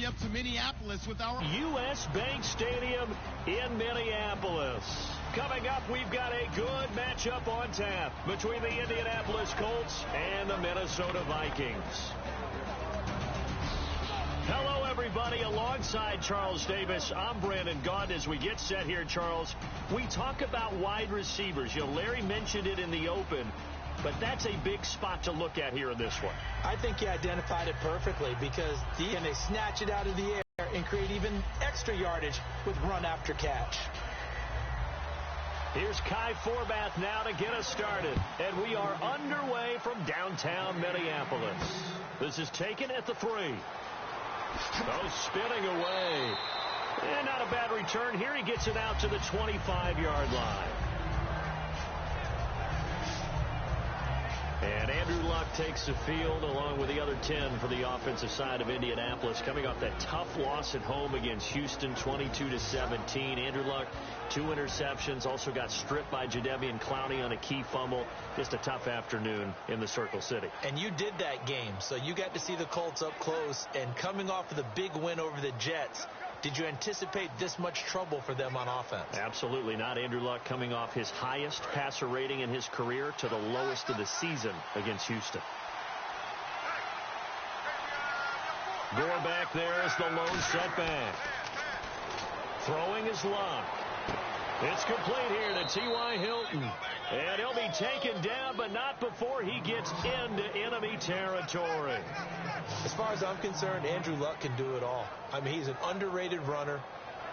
you up to Minneapolis with our U.S. Bank Stadium in Minneapolis. Coming up, we've got a good matchup on tap between the Indianapolis Colts and the Minnesota Vikings. Hello, everybody. Alongside Charles Davis, I'm Brandon Gaudin. As we get set here, Charles, we talk about wide receivers. You know, Larry mentioned it in the open, but that's a big spot to look at here in this one. I think he identified it perfectly because they snatch it out of the air and create even extra yardage with run after catch. Here's Kai Forbath now to get us started. And we are underway from downtown Minneapolis. This is taken at the 3. Oh, spinning away. And not a bad return here. He gets it out to the 25-yard line. And Andrew Luck takes the field along with the other 10 for the offensive side of Indianapolis, coming off that tough loss at home against Houston, 22-17. Andrew Luck, 2 interceptions, also got stripped by Jadeveon Clowney on a key fumble. Just a tough afternoon in the Circle City. And you did that game, so you got to see the Colts up close. And coming off of the big win over the Jets, did you anticipate this much trouble for them on offense? Absolutely not. Andrew Luck coming off his highest passer rating in his career to the lowest of the season against Houston. Gore back there as the lone setback. Throwing is Luck. It's complete here to T.Y. Hilton. And he'll be taken down, but not before he gets into enemy territory. As far as I'm concerned, Andrew Luck can do it all. I mean, he's an underrated runner,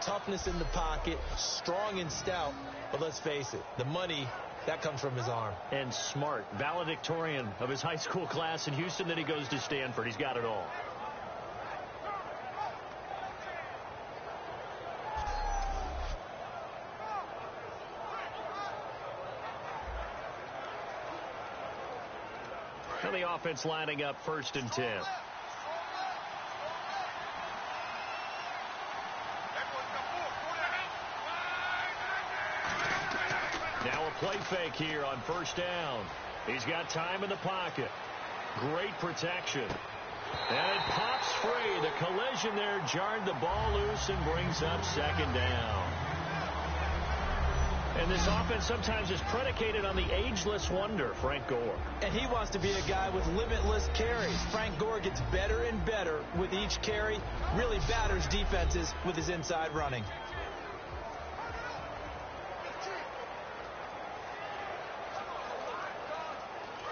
toughness in the pocket, strong and stout. But let's face it, the money, that comes from his arm. And smart, valedictorian of his high school class in Houston. Then he goes to Stanford. He's got it all. And the offense lining up 1st and 10. Now a play fake here on 1st down. He's got time in the pocket. Great protection. And it pops free. The collision there jarred the ball loose and brings up 2nd down. And this offense sometimes is predicated on the ageless wonder, Frank Gore. And he wants to be a guy with limitless carries. Frank Gore gets better and better with each carry. Really batters defenses with his inside running.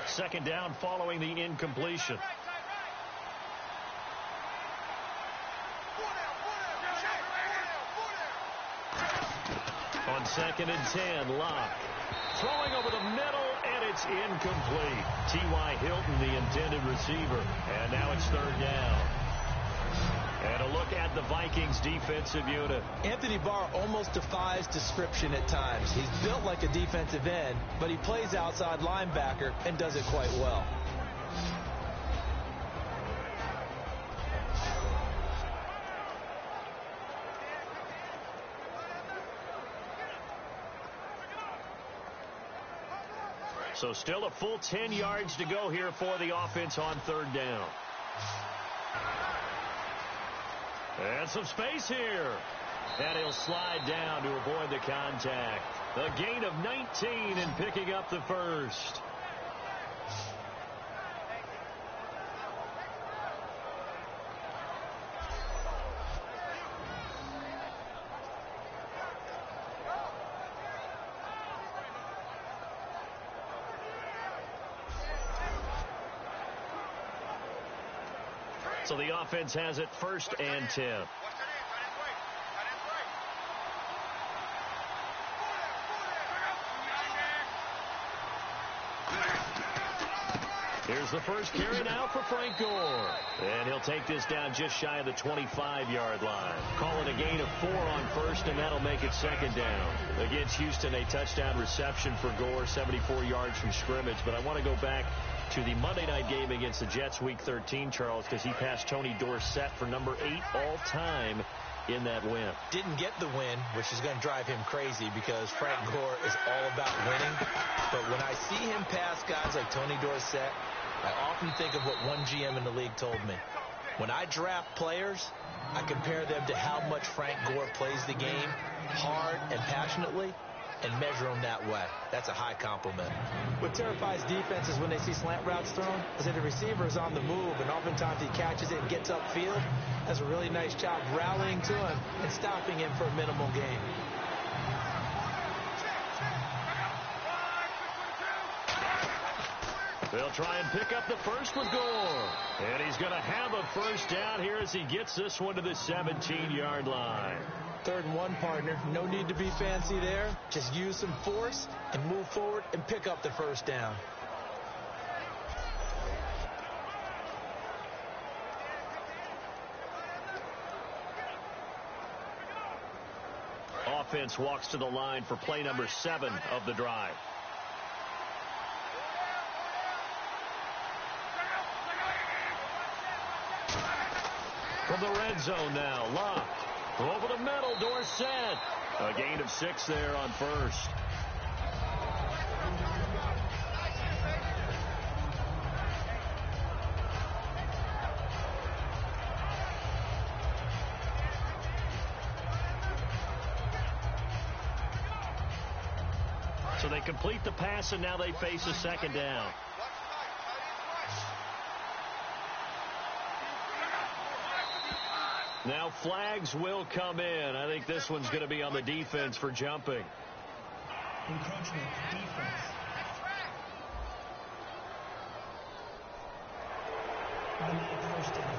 Second down following the incompletion. On 2nd and 10, Locke throwing over the middle, and it's incomplete. T.Y. Hilton, the intended receiver, and now it's 3rd down. And a look at the Vikings defensive unit. Anthony Barr almost defies description at times. He's built like a defensive end, but he plays outside linebacker and does it quite well. So still a full 10 yards to go here for the offense on 3rd down. And some space here. And he'll slide down to avoid the contact. A gain of 19 and picking up the 1st. So the offense has it 1st and 10. Here's the first carry now for Frank Gore. And he'll take this down just shy of the 25-yard line. Call it a gain of 4 on 1st, and that'll make it 2nd down. Against Houston, a touchdown reception for Gore, 74 yards from scrimmage. But I want to go back to the Monday night game against the Jets Week 13, Charles, because he passed Tony Dorsett for number 8 all-time in that win. Didn't get the win, which is going to drive him crazy because Frank Gore is all about winning. But when I see him pass guys like Tony Dorsett, I often think of what one GM in the league told me. When I draft players, I compare them to how much Frank Gore plays the game hard and passionately, and measure them that way. That's a high compliment. What terrifies defenses when they see slant routes thrown is that the receiver is on the move, and oftentimes he catches it and gets upfield. Does a really nice job rallying to him and stopping him for a minimal gain. They'll try and pick up the first with Gore. And he's going to have a first down here as he gets this one to the 17-yard line. 3rd and 1, partner. No need to be fancy there. Just use some force and move forward and pick up the first down. Offense walks to the line for play number 7 of the drive. From the red zone now, Luck. Over the middle, Dorsett. A gain of 6 there on first. So they complete the pass, and now they face a second down. Now flags will come in. I think this one's going to be on the defense for jumping. Encroachment, defense. Automatic first down.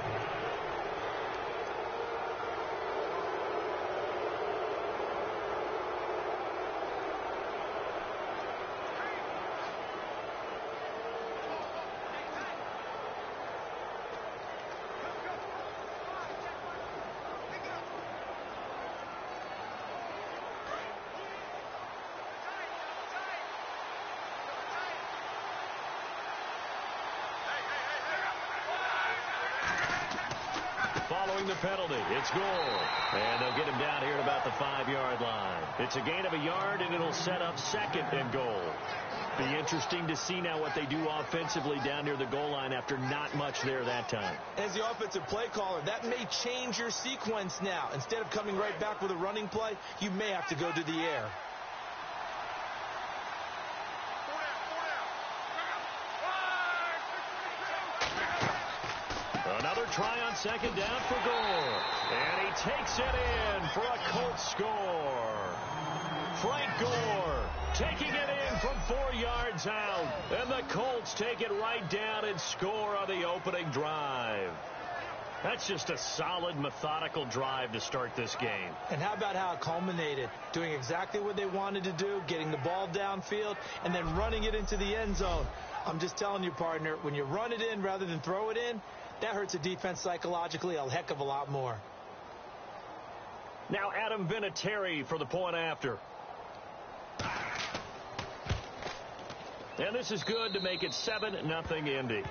Following the penalty, it's Gore. And they'll get him down here at about the 5-yard line. It's a gain of a yard, and it'll set up 2nd and goal. Be interesting to see now what they do offensively down near the goal line after not much there that time. As the offensive play caller, that may change your sequence now. Instead of coming right back with a running play, you may have to go to the air. Another try on 2nd down for Gore. And he takes it in for a Colts score. Frank Gore taking it in from 4 yards out. And the Colts take it right down and score on the opening drive. That's just a solid, methodical drive to start this game. And how about how it culminated? Doing exactly what they wanted to do, getting the ball downfield, and then running it into the end zone. I'm just telling you, partner, when you run it in rather than throw it in, that hurts a defense psychologically a heck of a lot more. Now Adam Vinatieri for the point after. And this is good to make it 7-0 Indy.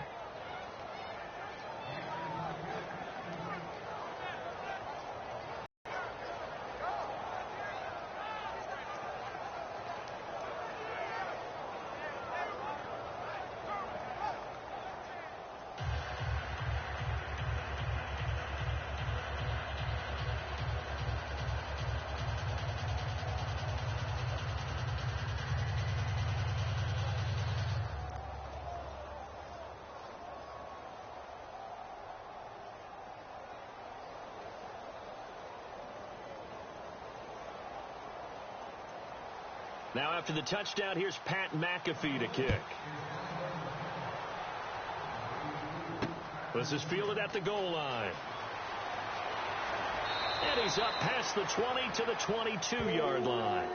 Now after the touchdown, here's Pat McAfee to kick. This is fielded at the goal line. And he's up past the 20 to the 22-yard line.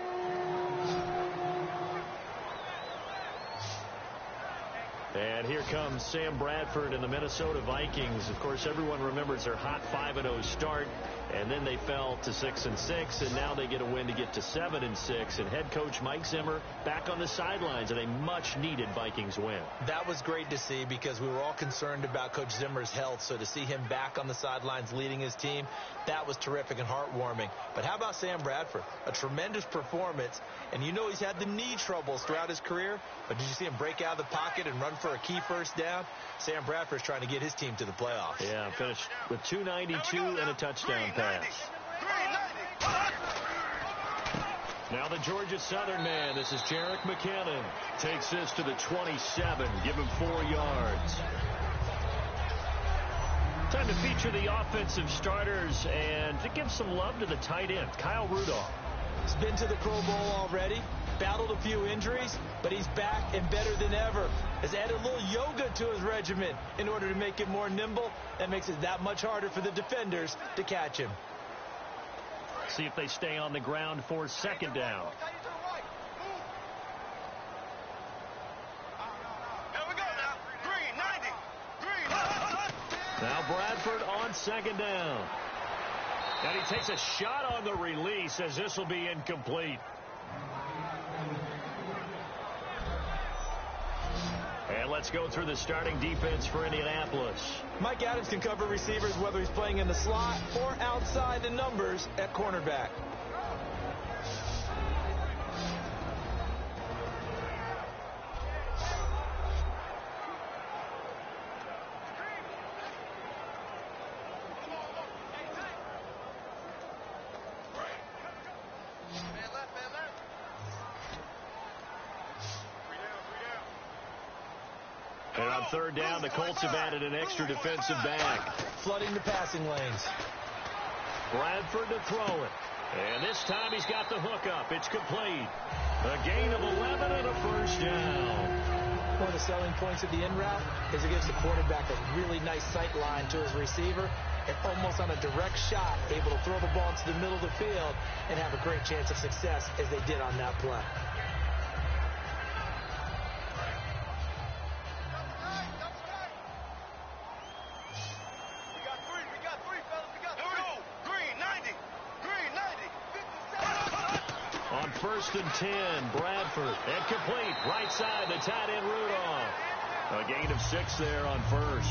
And here comes Sam Bradford and the Minnesota Vikings. Of course, everyone remembers their hot 5-0 start, and then they fell to 6-6, and now they get a win to get to 7-6. And head coach Mike Zimmer back on the sidelines in a much-needed Vikings win. That was great to see because we were all concerned about Coach Zimmer's health. So to see him back on the sidelines leading his team, that was terrific and heartwarming. But how about Sam Bradford? A tremendous performance, and you know he's had the knee troubles throughout his career. But did you see him break out of the pocket and run for a key key first down, Sam Bradford's trying to get his team to the playoffs. Yeah, finished with 292 and a touchdown pass. Now the Georgia Southern man. This is Jerick McKinnon. Takes this to the 27. Give him 4 yards. Time to feature the offensive starters and to give some love to the tight end, Kyle Rudolph. He's been to the Pro Bowl already, battled a few injuries, but he's back and better than ever. Has added a little yoga to his regimen in order to make it more nimble. That makes it that much harder for the defenders to catch him. See if they stay on the ground for second down. Now Bradford on second down. And he takes a shot on the release as this will be incomplete. And let's go through the starting defense for Indianapolis. Mike Adams can cover receivers whether he's playing in the slot or outside the numbers at cornerback. And on third down, the Colts have added an extra defensive back. Flooding the passing lanes. Bradford to throw it. And this time he's got the hook up. It's complete. A gain of 11 and a first down. One of the selling points of the in route is it gives the quarterback a really nice sight line to his receiver and almost on a direct shot able to throw the ball into the middle of the field and have a great chance of success as they did on that play. First and 10, Bradford. And complete. Right side, the tight end, Rudolph. A gain of 6 there on first.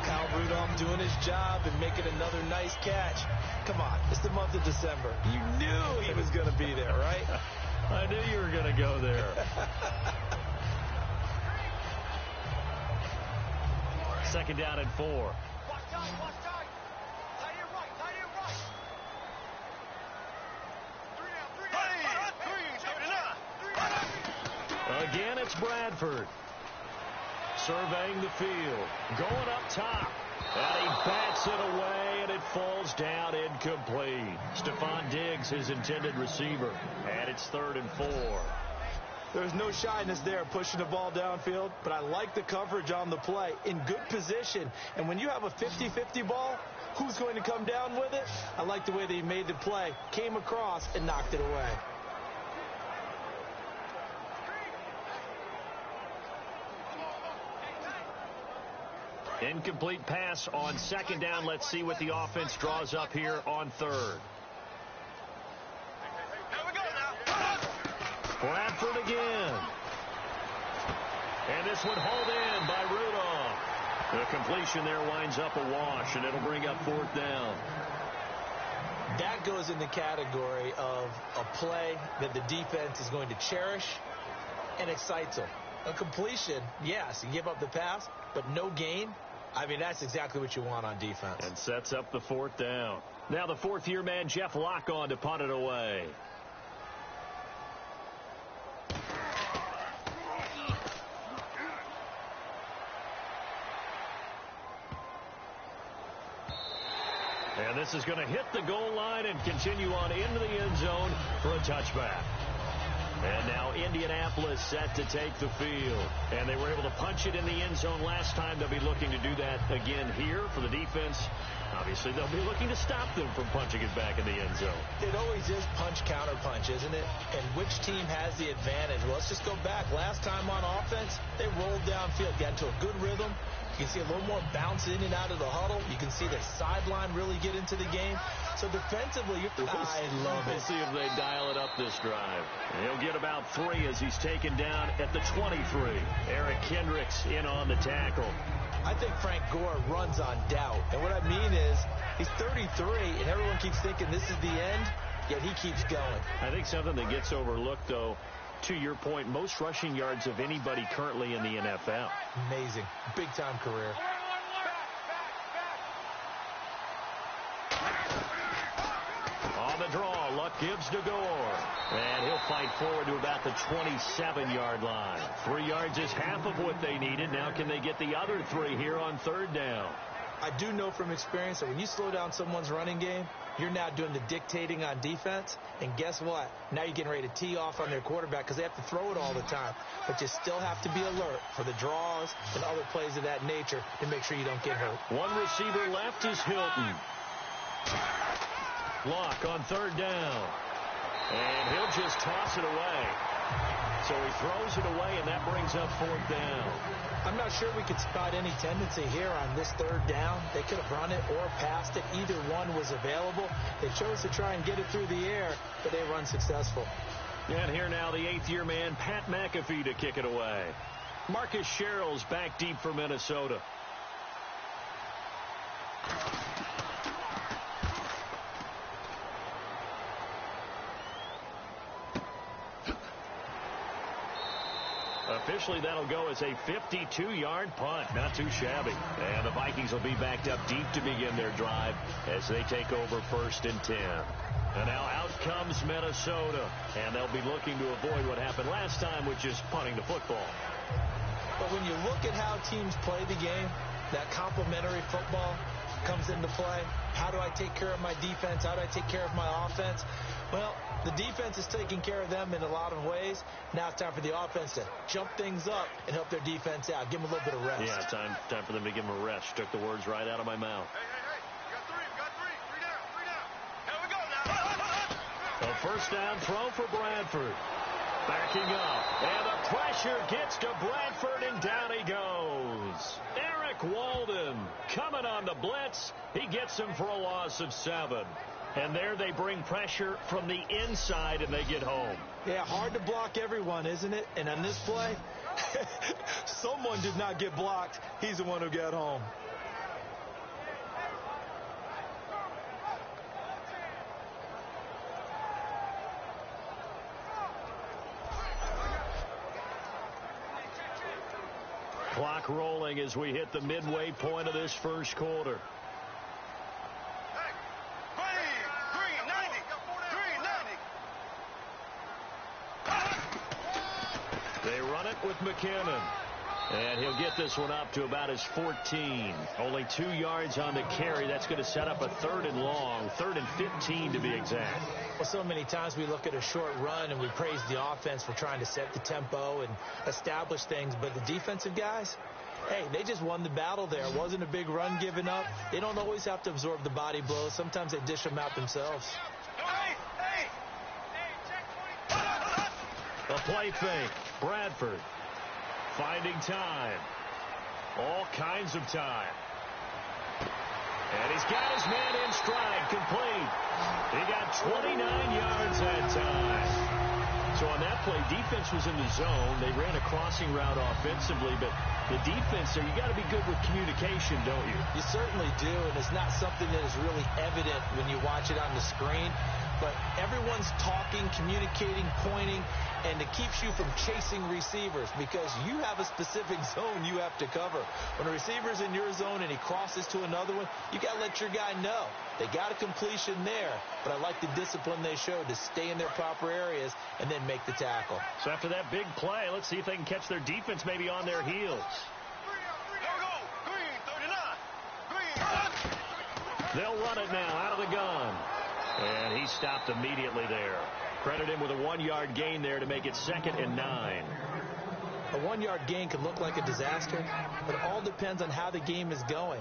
Kyle Rudolph doing his job and making another nice catch. Come on, it's the month of December. You knew he was going to be there, right? I knew you were going to go there. Second down and 4. Watch time. Tight end right. Again, it's Bradford. Surveying the field. Going up top. And he bats it away, and it falls down incomplete. Stephon Diggs, his intended receiver. And it's 3rd and 4. There's no shyness there pushing the ball downfield, but I like the coverage on the play. In good position. And when you have a 50-50 ball, who's going to come down with it? I like the way that he made the play, came across, and knocked it away. Incomplete pass on second down. Let's see what the offense draws up here on third. Bradford again. And this one hauled in by Rudolph. The completion there winds up a wash, and it'll bring up 4th down. That goes in the category of a play that the defense is going to cherish and excites them. A completion, yes, you give up the pass, but no gain. I mean, that's exactly what you want on defense. And sets up the 4th down. Now the 4th-year man, Jeff Locke, on to punt it away. And this is going to hit the goal line and continue on into the end zone for a touchback. And now Indianapolis set to take the field. And they were able to punch it in the end zone last time. They'll be looking to do that again here for the defense. Obviously, they'll be looking to stop them from punching it back in the end zone. It always is punch-counter-punch, isn't it? And which team has the advantage? Well, let's just go back. Last time on offense, they rolled downfield, got into a good rhythm. You can see a little more bounce in and out of the huddle. You can see the sideline really get into the game. So defensively, I love it. We'll see if they dial it up this drive. He'll get about 3 as he's taken down at the 23. Eric Kendricks in on the tackle. I think Frank Gore runs on doubt. And what I mean is he's 33, and everyone keeps thinking this is the end, yet he keeps going. I think something that gets overlooked, though, to your point, most rushing yards of anybody currently in the NFL. Amazing. Big-time career. On the draw, Luck gives to Gore. And he'll fight forward to about the 27-yard line. 3 yards is half of what they needed. Now can they get the other 3 here on third down? I do know from experience that when you slow down someone's running game, you're now doing the dictating on defense. And guess what? Now you're getting ready to tee off on their quarterback because they have to throw it all the time. But you still have to be alert for the draws and other plays of that nature to make sure you don't get hurt. One receiver left is Hilton. Luck on third down. And he'll just toss it away. So he throws it away, and that brings up fourth down. I'm not sure we could spot any tendency here on this third down. They could have run it or passed it. Either one was available. They chose to try and get it through the air, but they were unsuccessful. And here now the 8th-year man, Pat McAfee, to kick it away. Marcus Sherrill's back deep for Minnesota. Officially, that'll go as a 52-yard punt. Not too shabby. And the Vikings will be backed up deep to begin their drive as they take over 1st and 10. And now out comes Minnesota. And they'll be looking to avoid what happened last time, which is punting the football. But when you look at how teams play the game, that complementary football comes into play. How do I take care of my defense? How do I take care of my offense? Well, the defense is taking care of them in a lot of ways. Now it's time for the offense to jump things up and help their defense out. Give them a little bit of rest. Yeah, time for them to give them a rest. Took the words right out of my mouth. Hey. We got three. Three down. Here we go now. A first down throw for Bradford. Backing up. And the pressure gets to Bradford, and down he goes. Eric Walden coming on the blitz. He gets him for a loss of 7. And there they bring pressure from the inside, and they get home. Yeah, hard to block everyone, isn't it? And on this play, someone did not get blocked. He's the one who got home. Clock rolling as we hit the midway point of this first quarter. They run it with McKinnon. And he'll get this one up to about his 14. Only 2 yards on the carry. That's going to set up a 3rd and long. 3rd and 15 to be exact. Well, so many times we look at a short run and we praise the offense for trying to set the tempo and establish things. But the defensive guys, hey, they just won the battle there. It wasn't a big run given up. They don't always have to absorb the body blows. Sometimes they dish them out themselves. A play fake. Bradford finding time. All kinds of time. And he's got his man in stride. Complete. He got 29 yards that time. So on that play, defense was in the zone. They ran a crossing route offensively, but the defense there, you got to be good with communication, don't you? You certainly do, and it's not something that is really evident when you watch it on the screen. But everyone's talking, communicating, pointing, and it keeps you from chasing receivers because you have a specific zone you have to cover. When a receiver's in your zone and he crosses to another one, you got to let your guy know. They got a completion there, but I like the discipline they showed to stay in their proper areas and then make the tackle. So after that big play, let's see if they can catch their defense maybe on their heels. They'll run it now out of the gun. And he stopped immediately there. Credit him with a 1-yard gain there to make it 2nd and 9. A 1-yard gain could look like a disaster, but it all depends on how the game is going.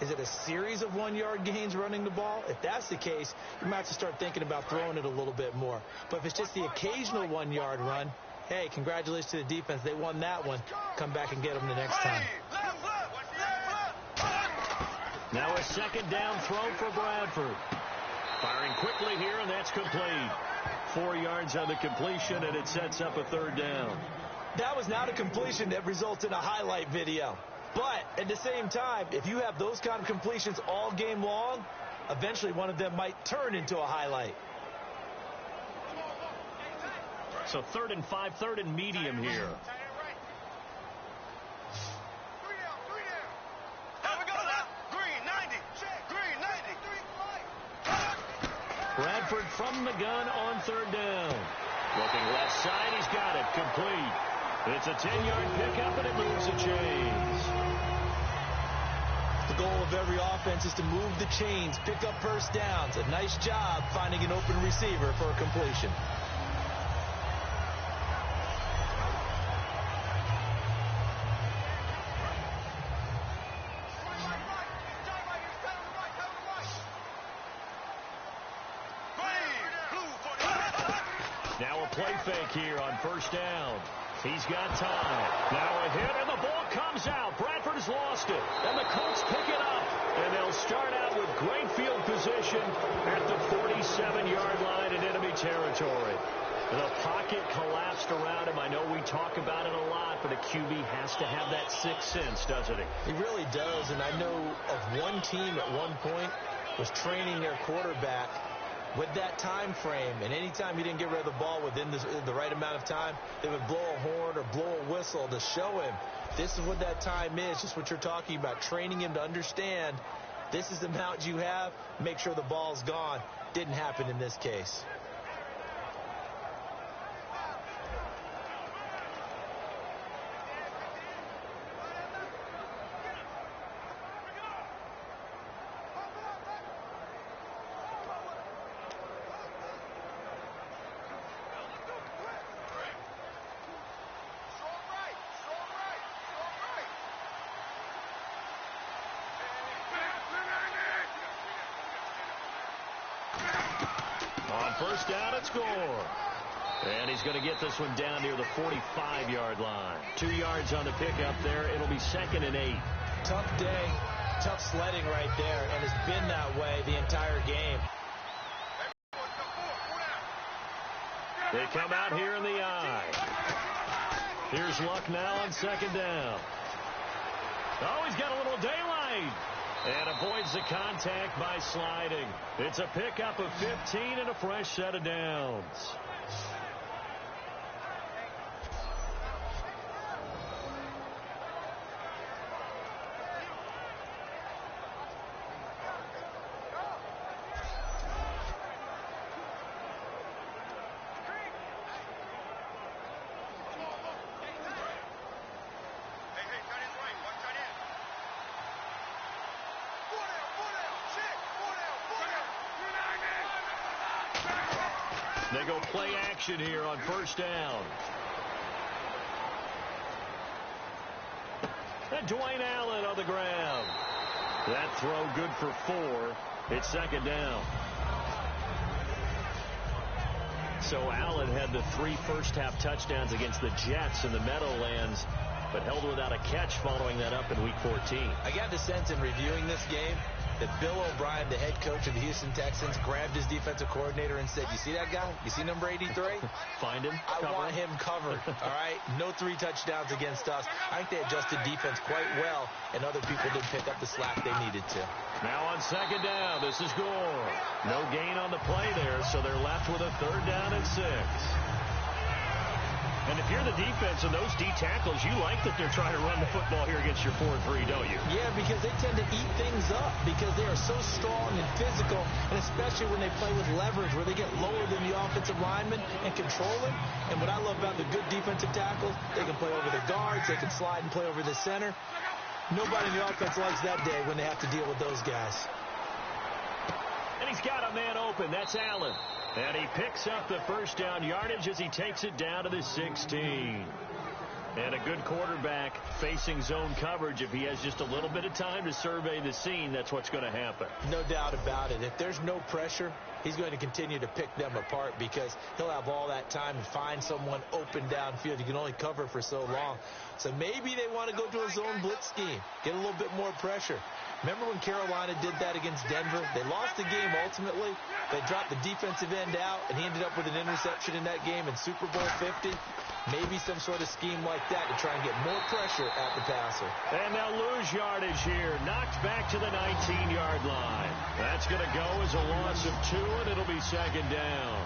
Is it a series of 1-yard gains running the ball? If that's the case, you might have to start thinking about throwing it a little bit more. But if it's just the occasional 1-yard run, hey, congratulations to the defense. They won that one. Come back and get them the next time. Now a 2nd down throw for Bradford. Firing quickly here, and that's complete. 4 yards on the completion, and it sets up a 3rd down. That was not a completion that results in a highlight video. But at the same time, if you have those kind of completions all game long, eventually one of them might turn into a highlight. So 3rd and 5, 3rd and medium here. Bradford from the gun on 3rd down. Looking left side, he's got it. Complete. It's a 10-yard pickup, and it moves the chains. The goal of every offense is to move the chains, pick up first downs. A nice job finding an open receiver for a completion. Now a play fake here on 1st down. He's got time. Now a hit, and the ball comes out. Bradford has lost it, and the Colts pick it up. And they'll start out with great field position at the 47-yard line in enemy territory. The pocket collapsed around him. I know we talk about it a lot, but a QB has to have that sixth sense, doesn't he? He really does, and I know of one team at one point was training their quarterback with that time frame, and anytime he didn't get rid of the ball within the right amount of time, they would blow a horn or blow a whistle to show him this is what that time is, just what you're talking about, training him to understand this is the amount you have, make sure the ball's gone. Didn't happen in this case. On 1st down, it's Gore. And he's going to get this one down near the 45-yard line. 2 yards on the pickup there. It'll be 2nd and 8. Tough day, tough sledding right there, and it's been that way the entire game. They come out here in the eye. Here's Luck now on 2nd down. Oh, he's got a little daylight. And avoids the contact by sliding. It's a pickup of 15 and a fresh set of downs. They go play action here on 1st down. And Dwayne Allen on the ground. That throw good for 4. It's 2nd down. So Allen had the 3 first-half touchdowns against the Jets in the Meadowlands, but held without a catch following that up in Week 14. I got the sense in reviewing this game that Bill O'Brien, the head coach of the Houston Texans, grabbed his defensive coordinator and said, you see that guy? You see number 83? Find him. I want him covered. All right? No 3 touchdowns against us. I think they adjusted defense quite well, and other people didn't pick up the slack they needed to. Now on 2nd down, this is Gore. No gain on the play there, so they're left with a 3rd down and 6. And if you're the defense and those D tackles, you like that they're trying to run the football here against your 4-3, don't you? Yeah, because they tend to eat things up because they are so strong and physical, and especially when they play with leverage where they get lower than the offensive lineman and control him. And what I love about the good defensive tackles, they can play over the guards, they can slide and play over the center. Nobody in the offense likes that day when they have to deal with those guys. And he's got a man open. That's Allen. And he picks up the 1st down yardage as he takes it down to the 16. And a good quarterback facing zone coverage. If he has just a little bit of time to survey the scene, that's what's going to happen. No doubt about it. If there's no pressure, he's going to continue to pick them apart because he'll have all that time to find someone open downfield. You can only cover for so long. So maybe they want to go to a zone blitz scheme, get a little bit more pressure. Remember when Carolina did that against Denver? They lost the game ultimately. They dropped the defensive end out, and he ended up with an interception in that game in Super Bowl 50. Maybe some sort of scheme like that to try and get more pressure at the passer. And they'll lose yardage here. Knocked back to the 19-yard line. That's going to go as a loss of 2, and it'll be 2nd down.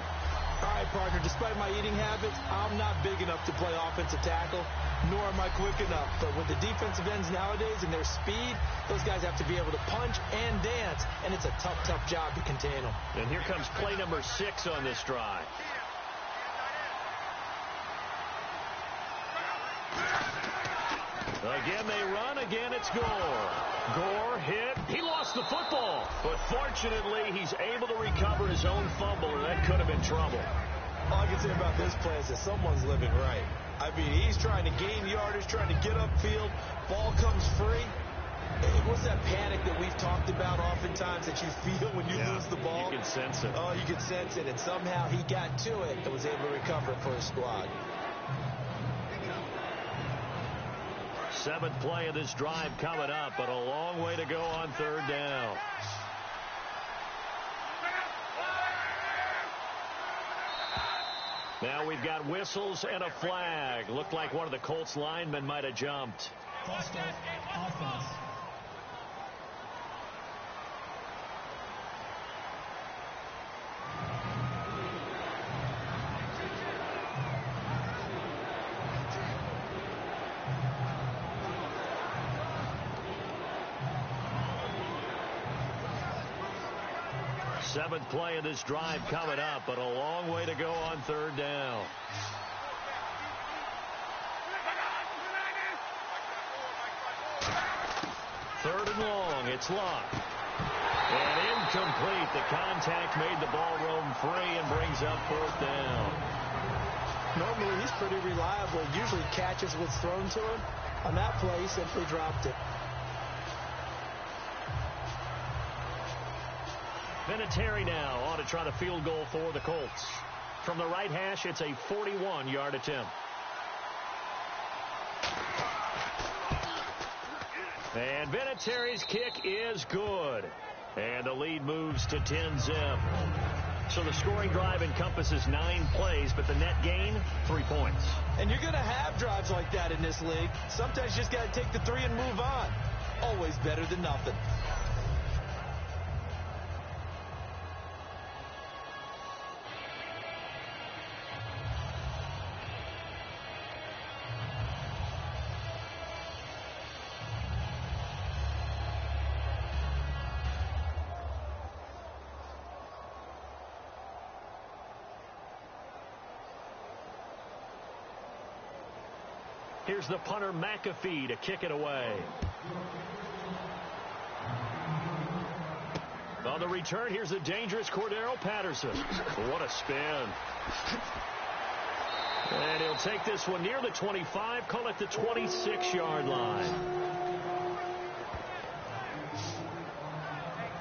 All right, partner, despite my eating habits, I'm not big enough to play offensive tackle, nor am I quick enough. But with the defensive ends nowadays and their speed, those guys have to be able to punch and dance, and it's a tough, tough job to contain them. And here comes play number 6 on this drive. Again they run, again it's Gore. Gore hit, he lost the football, but fortunately he's able to recover his own fumble, and that could have been trouble. All I can say about this play is that someone's living right. I mean, he's trying to gain yardage, trying to get upfield, ball comes free. What's that panic that we've talked about oftentimes that you feel when you lose the ball? You can sense it. Oh, you can sense it, and somehow he got to it and was able to recover it for his squad. 7th play of this drive coming up, but a long way to go on 3rd down. Now we've got whistles and a flag. Looked like one of the Colts linemen might have jumped. False start, offense. Seventh play of this drive coming up, but a long way to go on 3rd down. Third and long, it's locked. And incomplete. The contact made the ball roam free and brings up 4th down. Normally, he's pretty reliable. Usually catches what's thrown to him. On that play, he simply dropped it. Vinatieri now on to try the field goal for the Colts. From the right hash, it's a 41-yard attempt. And Vinatieri's kick is good. And the lead moves to 10-zip. So the scoring drive encompasses 9 plays, but the net gain, 3 points. And you're going to have drives like that in this league. Sometimes you just got to take the 3 and move on. Always better than nothing. Here's the punter, McAfee, to kick it away. On the return, here's the dangerous Cordero Patterson. What a spin. And he'll take this one near the 25, call it the 26-yard line.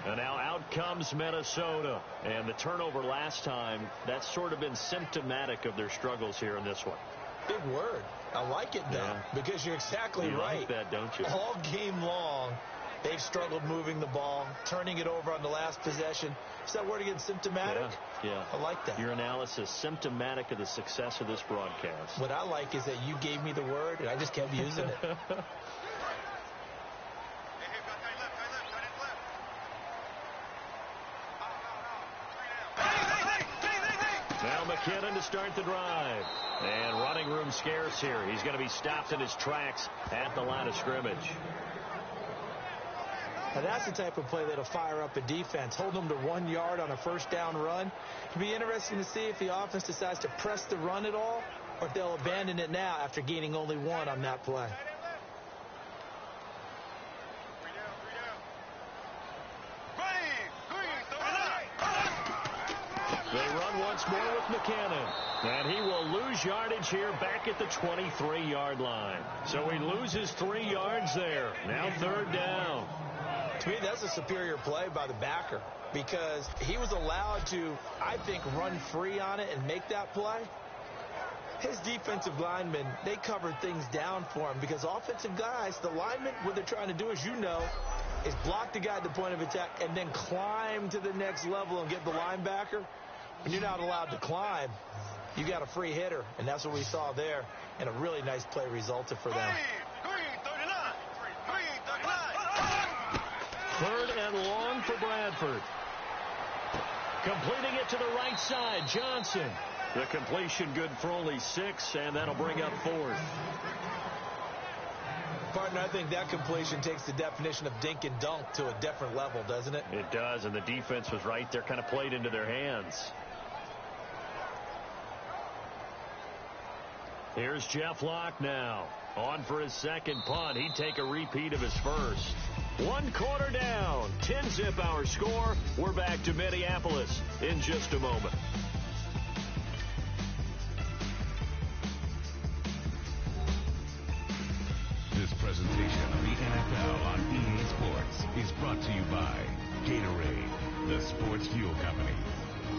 And now out comes Minnesota. And the turnover last time, that's sort of been symptomatic of their struggles here in this one. Big word. I like it, though, because you're exactly right. You like that, don't you? All game long, they've struggled moving the ball, turning it over on the last possession. Is that word again, symptomatic? Yeah. I like that. Your analysis, symptomatic of the success of this broadcast. What I like is that you gave me the word, and I just kept using it. Now McKinnon to start the drive. And running room scarce here. He's going to be stopped in his tracks at the line of scrimmage. Now that's the type of play that'll fire up a defense. Hold them to 1 yard on a first down run. It'll be interesting to see if the offense decides to press the run at all, or if they'll abandon it now after gaining only 1 on that play. They run once more with McKinnon. And he will lose yardage here back at the 23-yard line. So he loses 3 yards there. Now 3rd down. To me, that's a superior play by the backer, because he was allowed to, I think, run free on it and make that play. His defensive linemen, they covered things down for him, because offensive guys, the linemen, what they're trying to do, as you know, is block the guy at the point of attack and then climb to the next level and get the linebacker. When you're not allowed to climb, you got a free hitter, and that's what we saw there, and a really nice play resulted for them. 3rd and long for Bradford. Completing it to the right side, Johnson. The completion good for only 6, and that'll bring up 4th. Partner, I think that completion takes the definition of dink and dunk to a different level, doesn't it? It does, and the defense was right there, kind of played into their hands. Here's Jeff Locke now. On for his second punt. He'd take a repeat of his first. 1 quarter down. 10-zip our score. We're back to Minneapolis in just a moment. This presentation of the NFL on EA Sports is brought to you by Gatorade, the sports fuel company.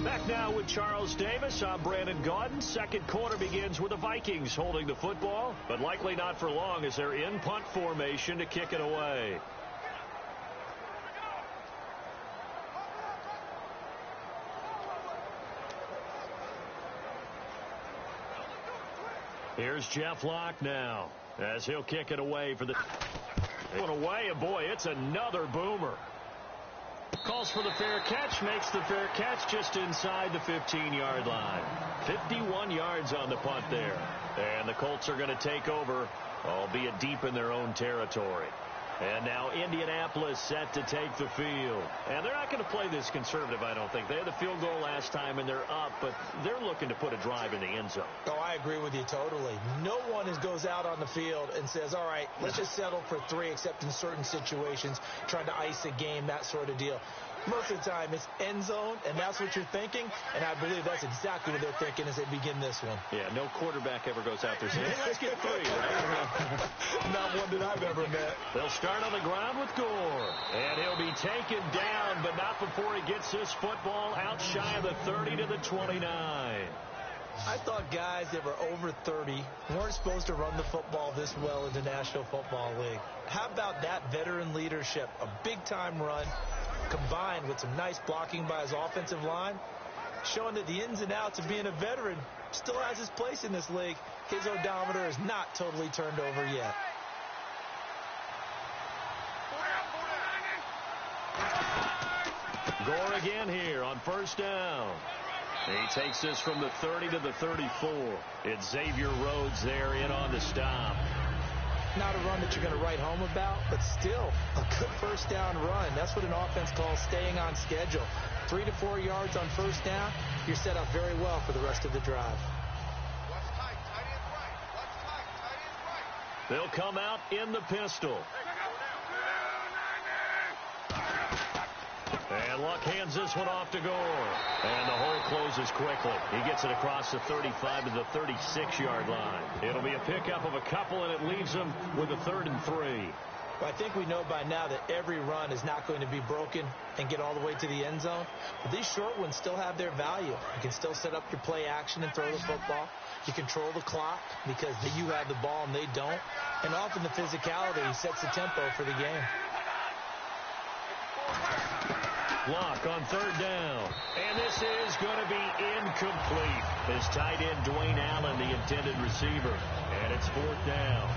Back now with Charles Davis. I'm Brandon Gaudin. Second quarter begins with the Vikings holding the football, but likely not for long as they're in punt formation to kick it away. Here's Jeff Locke now as he'll kick it away for the... Going away, and boy, it's another boomer. Calls for the fair catch, makes the fair catch just inside the 15-yard line. 51 yards on the punt there. And the Colts are going to take over, albeit deep in their own territory. And now Indianapolis set to take the field. And they're not going to play this conservative, I don't think. They had the field goal last time, and they're up, but they're looking to put a drive in the end zone. Oh, I agree with you totally. No one goes out on the field and says, all right, let's just settle for 3, except in certain situations, trying to ice a game, that sort of deal. Most of the time, it's end zone, and that's what you're thinking, and I believe that's exactly what they're thinking as they begin this one. Yeah, no quarterback ever goes out there saying, hey, let's get 3, right? Not one that I've ever met. They'll start on the ground with Gore, and he'll be taken down, but not before he gets this football out shy of the 30 to the 29. I thought guys that were over 30 weren't supposed to run the football this well in the National Football League. How about that veteran leadership? A big-time run combined with some nice blocking by his offensive line, showing that the ins and outs of being a veteran still has his place in this league. His odometer is not totally turned over yet. Gore again here on first down. He takes this from the 30 to the 34. It's Xavier Rhodes there in on the stop. Not a run that you're going to write home about, but still a good first down run. That's what an offense calls staying on schedule. 3 to 4 yards on first down, you're set up very well for the rest of the drive. They'll come out in the pistol. And Luck hands this one off to Gore. And the hole closes quickly. He gets it across the 35 to the 36-yard line. It'll be a pickup of a couple, and it leaves them with a 3rd and 3. Well, I think we know by now that every run is not going to be broken and get all the way to the end zone. But these short ones still have their value. You can still set up your play action and throw the football. You control the clock because you have the ball and they don't. And often the physicality sets the tempo for the game. Luck on 3rd down. And this is going to be incomplete. His tight end, Dwayne Allen, the intended receiver. And it's 4th down.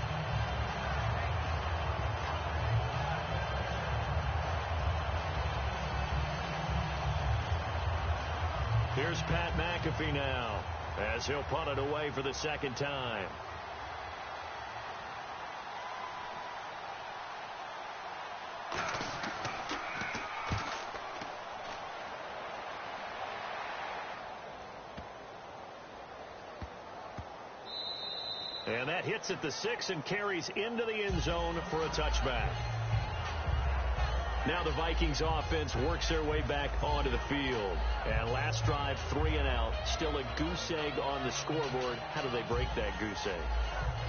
Here's Pat McAfee now as he'll punt it away for the second time. And that hits at the 6 and carries into the end zone for a touchback. Now the Vikings offense works their way back onto the field. And last drive, 3 and out. Still a goose egg on the scoreboard. How do they break that goose egg?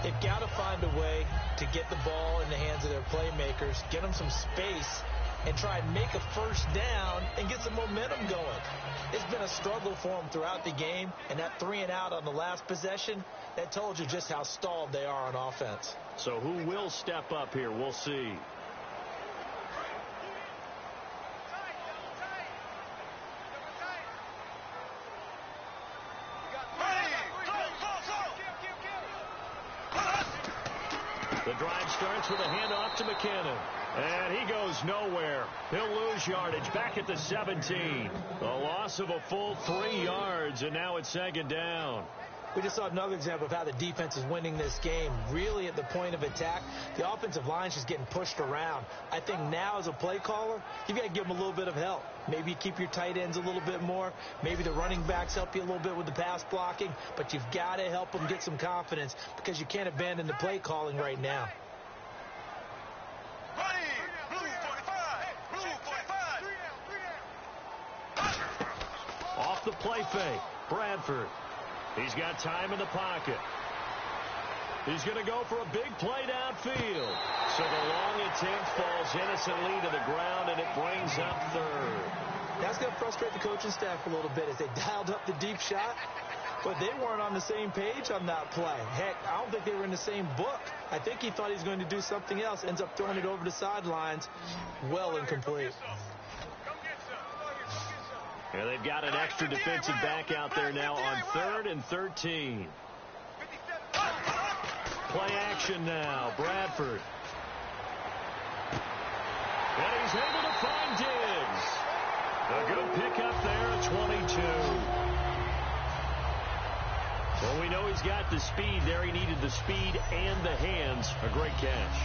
They've got to find a way to get the ball in the hands of their playmakers, get them some space, and try and make a first down and get some momentum going. It's been a struggle for them throughout the game, and that 3 and out on the last possession, that told you just how stalled they are on offense. So who will step up here? We'll see. The drive starts with a handoff to McKinnon. And he goes nowhere. He'll lose yardage back at the 17. A loss of a full 3 yards, and now it's second down. We just saw another example of how the defense is winning this game. Really at the point of attack, the offensive line is just getting pushed around. I think now as a play caller, you've got to give them a little bit of help. Maybe you keep your tight ends a little bit more. Maybe the running backs help you a little bit with the pass blocking. But you've got to help them get some confidence because you can't abandon the play calling right now. Off the play fake, Bradford. He's got time in the pocket. He's going to go for a big play downfield. So the long attempt falls innocently to the ground, and it brings up third. That's going to frustrate the coaching staff a little bit as they dialed up the deep shot, but they weren't on the same page on that play. Heck, I don't think they were in the same book. I think he thought he was going to do something else, ends up throwing it over the sidelines. Well incomplete. And they've got an extra defensive back out there now on 3rd and 13. Play action now. Bradford. And he's able to find Diggs. A good pickup there at 22. Well, we know he's got the speed there. He needed the speed and the hands. A great catch.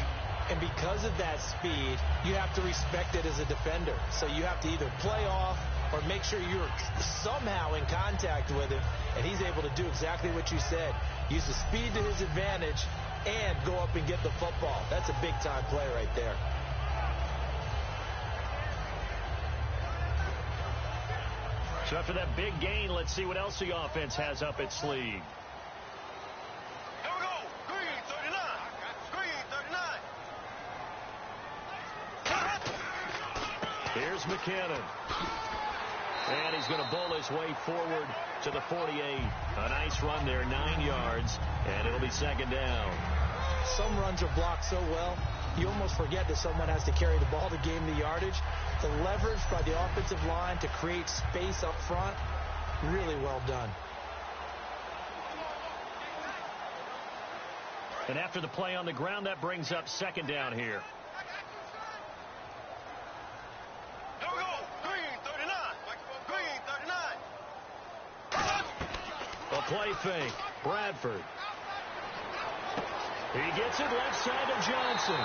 And because of that speed, you have to respect it as a defender. So you have to either play off or make sure you're somehow in contact with him, and he's able to do exactly what you said. Use the speed to his advantage and go up and get the football. That's a big-time play right there. So after that big gain, let's see what else the offense has up its sleeve. Here we go. Green 39. Green 39. Here's McKinnon. And he's going to bowl his way forward to the 48. A nice run there, 9 yards, and it'll be second down. Some runs are blocked so well, you almost forget that someone has to carry the ball to gain the yardage. The leverage by the offensive line to create space up front, really well done. And after the play on the ground, that brings up second down here. Here we go. Green 39. Green 39. A play fake. Bradford. He gets it left side of Johnson.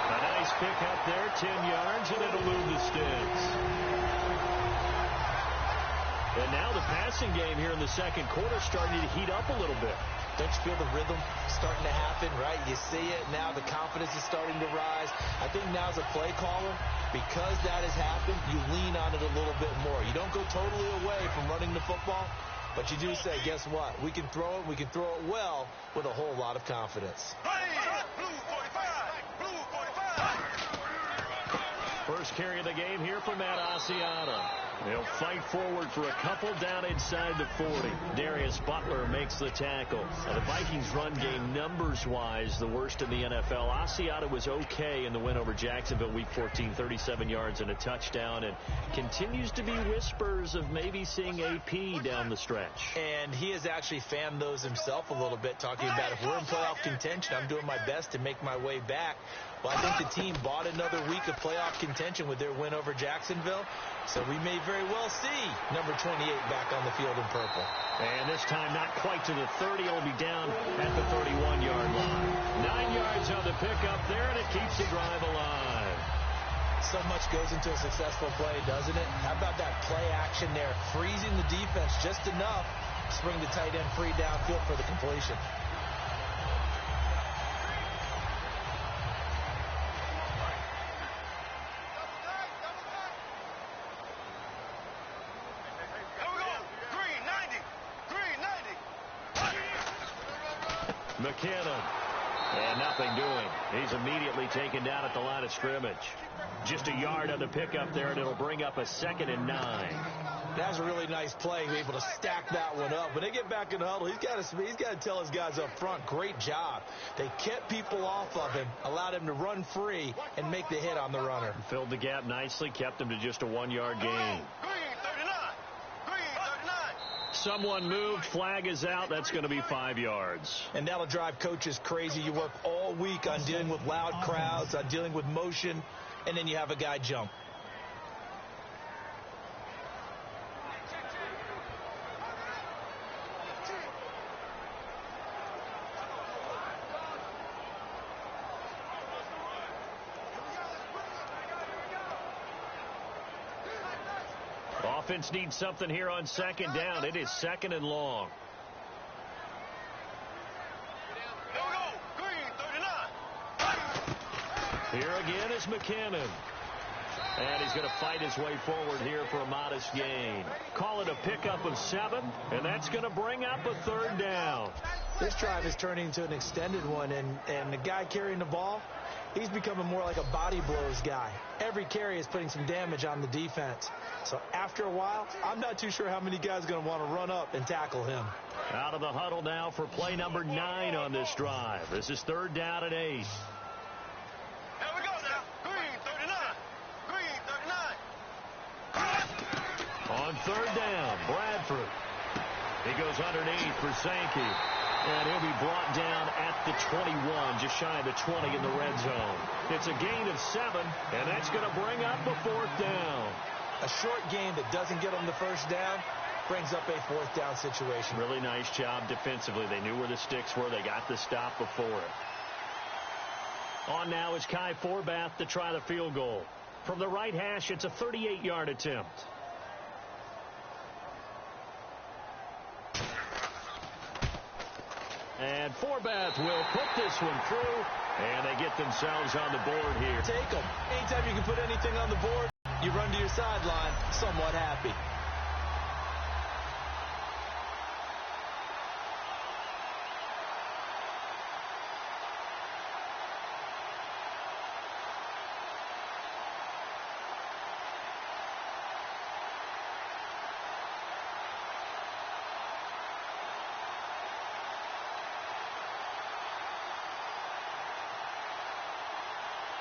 A nice pick up there, 10 yards, and it'll move the sticks. And now the passing game here in the second quarter starting to heat up a little bit. Don't you feel the rhythm starting to happen, right? You see it now. The confidence is starting to rise. I think now as a play caller, because that has happened, you lean on it a little bit more. You don't go totally away from running the football, but you do say, guess what? We can throw it. We can throw it well with a whole lot of confidence. Blue 45. Blue 45. First carry of the game here for Matt Asiata. He'll fight forward for a couple down inside the 40. Darius Butler makes the tackle. Now, the Vikings run game numbers-wise the worst in the NFL. Asiata was okay in the win over Jacksonville Week 14, 37 yards and a touchdown, and continues to be whispers of maybe seeing AP down the stretch. And he has actually fanned those himself a little bit, talking about if we're in playoff contention, I'm doing my best to make my way back. Well, I think the team bought another week of playoff contention with their win over Jacksonville. So we may very well see number 28 back on the field in purple. And this time not quite to the 30. It'll be down at the 31-yard line. 9 yards on the pickup there, and it keeps the drive alive. So much goes into a successful play, doesn't it? How about that play action there? Freezing the defense just enough to spring the tight end free downfield for the completion. McKinnon. And nothing doing. He's immediately taken down at the line of scrimmage. Just a yard on the pickup there, and it'll bring up a 2nd and 9. That was a really nice play, able to stack that one up. When they get back in the huddle, he's got to tell his guys up front, great job. They kept people off of him, allowed him to run free, and make the hit on the runner. Filled the gap nicely, kept him to just a 1-yard gain. someone moved. Flag is out. That's going to be 5 yards. And that'll drive coaches crazy. You work all week on dealing with loud crowds, on dealing with motion, and then you have a guy jump. Offense needs something here on second down. It is 2nd and long. Here again is McKinnon. And he's going to fight his way forward here for a modest gain. Call it a pickup of 7, and that's going to bring up a 3rd down. This drive is turning into an extended one, and the guy carrying the ball, he's becoming more like a body blows guy. Every carry is putting some damage on the defense. So after a while, I'm not too sure how many guys are going to want to run up and tackle him. Out of the huddle now for play number 9 on this drive. This is 3rd down and 8. Here we go now. Green, 39. Green, 39. On 3rd down, Bradford. He goes underneath for Sankey. And he'll be brought down at the 21, just shy of the 20 in the red zone. It's a gain of 7, and that's going to bring up a 4th down. A short game that doesn't get them the 1st down brings up a 4th down situation. Really nice job defensively. They knew where the sticks were. They got the stop before it. On now is Kai Forbath to try the field goal. From the right hash, it's a 38-yard attempt. And Forbath will put this one through, and they get themselves on the board here. Take them. Anytime you can put anything on the board, you run to your sideline somewhat happy.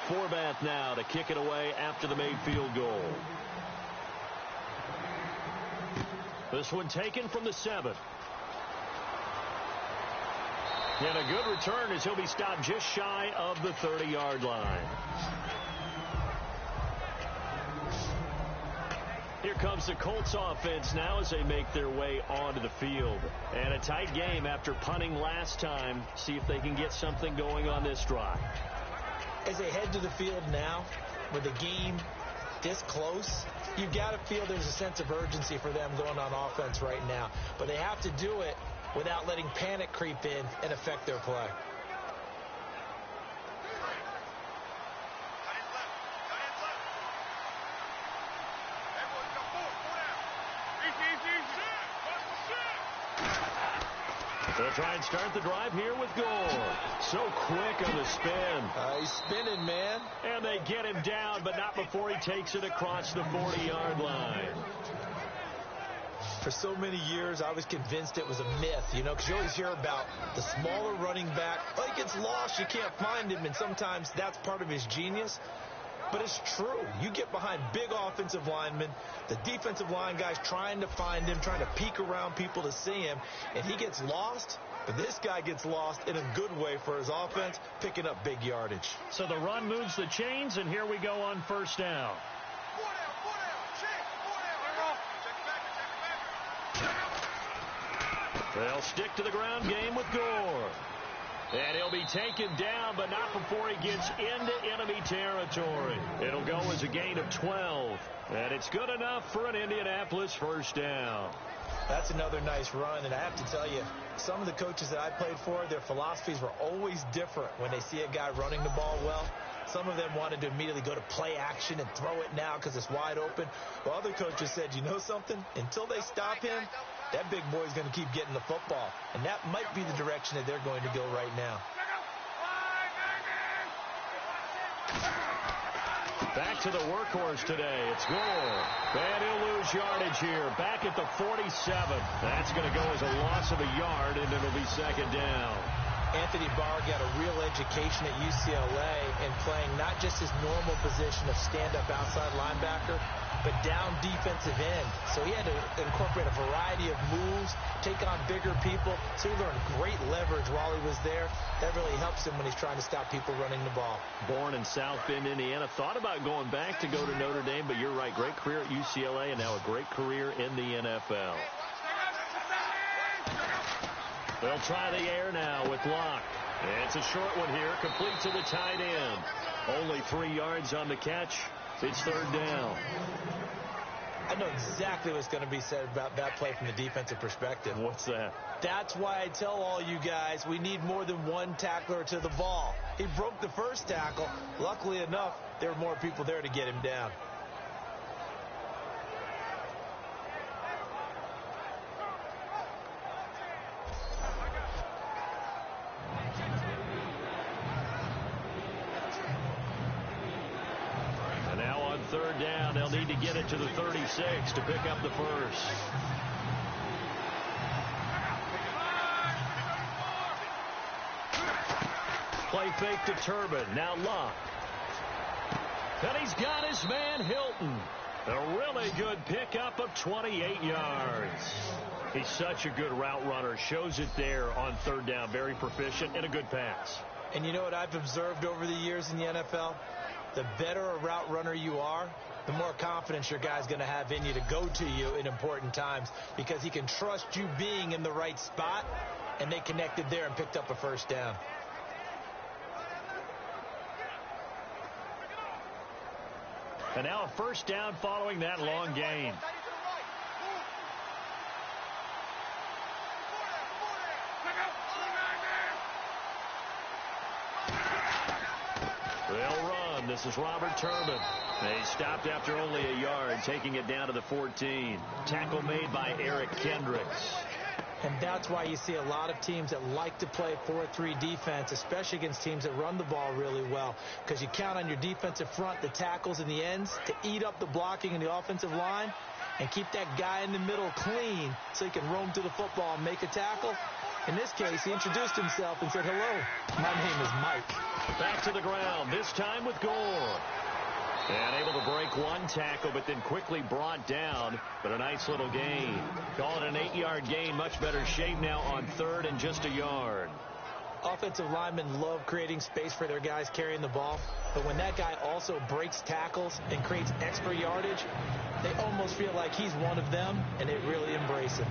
Forbath now to kick it away after the made field goal. This one taken from the 7. And a good return as he'll be stopped just shy of the 30-yard line. Here comes the Colts offense now as they make their way onto the field. And a tight game after punting last time. See if they can get something going on this drive. As they head to the field now, with the game this close, you've got to feel there's a sense of urgency for them going on offense right now. But they have to do it without letting panic creep in and affect their play. They'll try and start the drive here with Gore. So quick on the spin. He's spinning, man. And they get him down, but not before he takes it across the 40-yard line. For so many years, I was convinced it was a myth, you know, because you always hear about the smaller running back. Oh, he gets lost, you can't find him, and sometimes that's part of his genius. But it's true. You get behind big offensive linemen, the defensive line guys trying to find him, trying to peek around people to see him, and he gets lost. But this guy gets lost in a good way for his offense, picking up big yardage. So the run moves the chains, and here we go on 1st down. They'll stick to the ground game with Gore. And he'll be taken down, but not before he gets into enemy territory. It'll go as a gain of 12. And it's good enough for an Indianapolis 1st down. That's another nice run, and I have to tell you, some of the coaches that I played for, their philosophies were always different when they see a guy running the ball well. Some of them wanted to immediately go to play action and throw it now because it's wide open. While other coaches said, you know something? Until they stop him, that big boy's going to keep getting the football. And that might be the direction that they're going to go right now. Back to the workhorse today. It's Gore. And he'll lose yardage here. Back at the 47. That's going to go as a loss of a yard, and it'll be 2nd down. Anthony Barr got a real education at UCLA in playing not just his normal position of stand-up outside linebacker, but down defensive end. So he had to incorporate a variety of moves, take on bigger people. So he learned great leverage while he was there. That really helps him when he's trying to stop people running the ball. Born in South Bend, Indiana. Thought about going back to go to Notre Dame, but you're right. Great career at UCLA and now a great career in the NFL. They'll try the air now with Locke. It's a short one here, complete to the tight end. Only 3 yards on the catch. It's third down. I know exactly what's going to be said about that play from the defensive perspective. What's that? That's why I tell all you guys we need more than one tackler to the ball. He broke the first tackle. Luckily enough, there were more people there to get him down. Third down, they'll need to get it to the 36 to pick up the first. Play fake to Turbin. Now Locke. And he's got his man Hilton. A really good pickup of 28 yards. He's such a good route runner. Shows it there on third down. Very proficient and a good pass. And you know what I've observed over the years in the NFL? The better a route runner you are, the more confidence your guy's going to have in you to go to you in important times because he can trust you being in the right spot, and they connected there and picked up a first down. And now a first down following that long gain. They'll run. This is Robert Turbin. They stopped after only a yard, taking it down to the 14. Tackle made by Eric Kendricks. And that's why you see a lot of teams that like to play 4-3 defense, especially against teams that run the ball really well, because you count on your defensive front, the tackles and the ends, to eat up the blocking in the offensive line and keep that guy in the middle clean so he can roam to the football and make a tackle. In this case, he introduced himself and said, "Hello, my name is Mike." Back to the ground, this time with Gore. And able to break one tackle, but then quickly brought down. But a nice little gain. Call it an 8-yard gain. Much better shape now on third and just a yard. Offensive linemen love creating space for their guys carrying the ball. But when that guy also breaks tackles and creates extra yardage, they almost feel like he's one of them, and they really embrace him.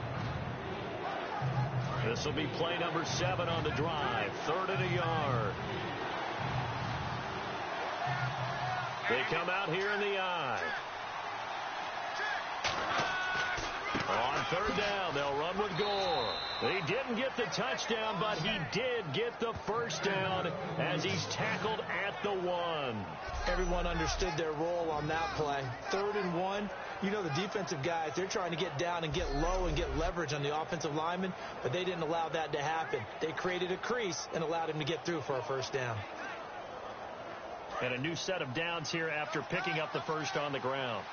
This will be play number 7 on the drive. Third and a yard. They come out here in the I. On third down, they'll run with Gore. He didn't get the touchdown, but he did get the first down as he's tackled at the 1. Everyone understood their role on that play. 3rd and 1. You know, the defensive guys, they're trying to get down and get low and get leverage on the offensive lineman, but they didn't allow that to happen. They created a crease and allowed him to get through for a first down. And a new set of downs here after picking up the first on the ground.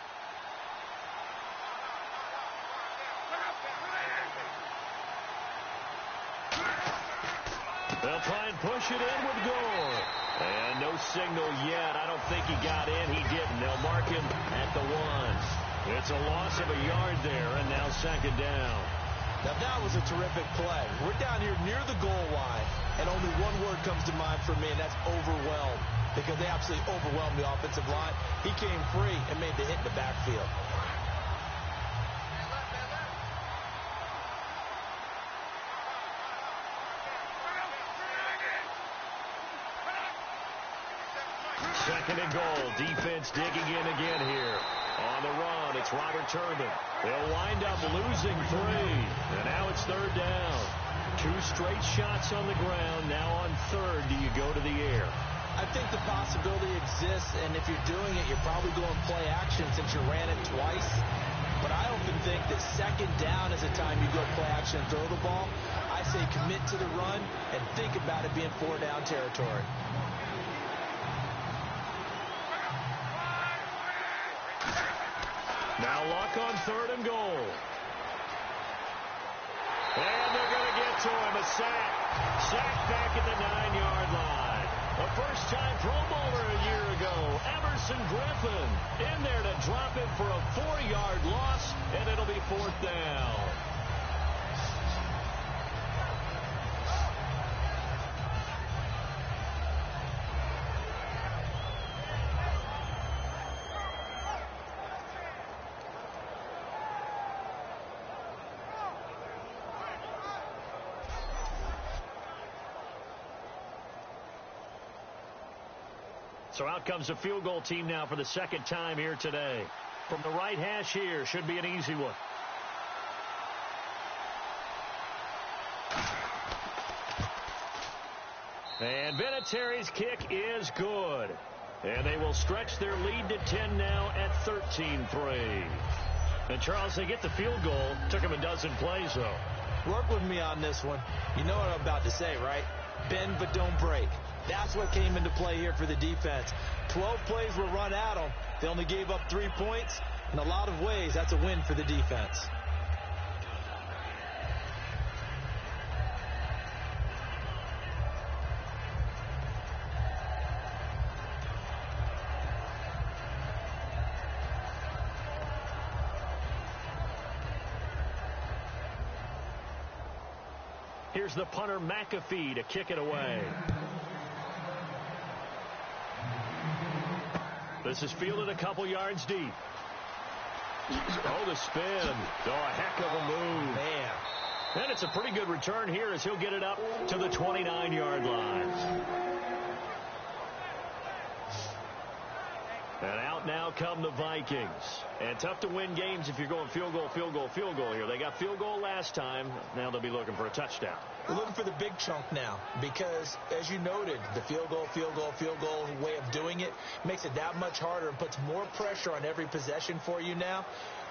They'll try and push it in with Gore. And no signal yet. I don't think he got in. He didn't. They'll mark him at the 1. It's a loss of a yard there, and now second down. Now that was a terrific play. We're down here near the goal line, and only one word comes to mind for me, and that's overwhelmed. Because they absolutely overwhelmed the offensive line. He came free and made the hit in the backfield. Second and goal. Defense digging in again here. On the run, it's Robert Turbin. They'll wind up losing 3. And now it's third down. 2 straight shots on the ground. Now on third, do you go to the air? I think the possibility exists, and if you're doing it, you're probably going play action since you ran it twice. But I often think that second down is the time you go play action and throw the ball. I say commit to the run and think about it being 4-down territory. Now Luck on third and goal. And they're going to get to him. A sack. Sack back at the 9-yard line. A first-time Pro Bowler a year ago, Emerson Griffin, in there to drop it for a 4-yard loss, and it'll be 4th down. So out comes the field goal team now for the second time here today. From the right hash here, should be an easy one. And Vinatieri's kick is good. And they will stretch their lead to 10 now at 13-3. And Charles, they get the field goal. Took them a dozen plays, though. Work with me on this one. You know what I'm about to say, right? Bend but don't break. That's what came into play here for the defense. 12 plays were run at them. They only gave up 3 points. In a lot of ways, that's a win for the defense. Here's the punter, McAfee, to kick it away. This is fielded a couple yards deep. Oh, the spin. Oh, a heck of a move. Man. And it's a pretty good return here as he'll get it up to the 29-yard line. And out now come the Vikings. And tough to win games if you're going field goal, field goal, field goal here. They got field goal last time. Now they'll be looking for a touchdown. We're looking for the big chunk now because, as you noted, the field goal way of doing it makes it that much harder and puts more pressure on every possession for you now.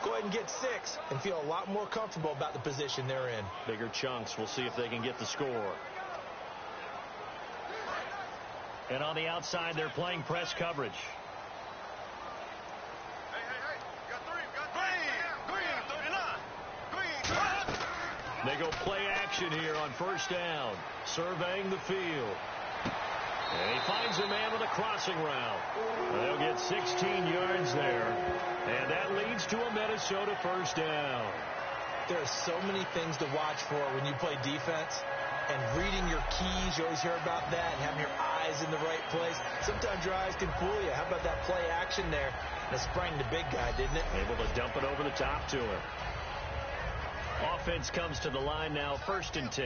Go ahead and get 6 and feel a lot more comfortable about the position they're in. Bigger chunks. We'll see if they can get the score. And on the outside, they're playing press coverage. They go play action here on first down, surveying the field. And he finds a man with a crossing route. They'll get 16 yards there, and that leads to a Minnesota first down. There are so many things to watch for when you play defense, and reading your keys, you always hear about that, and having your eyes in the right place. Sometimes your eyes can fool you. How about that play action there? That sprang the big guy, didn't it? Able to dump it over the top to him. Offense comes to the line now, 1st and 10.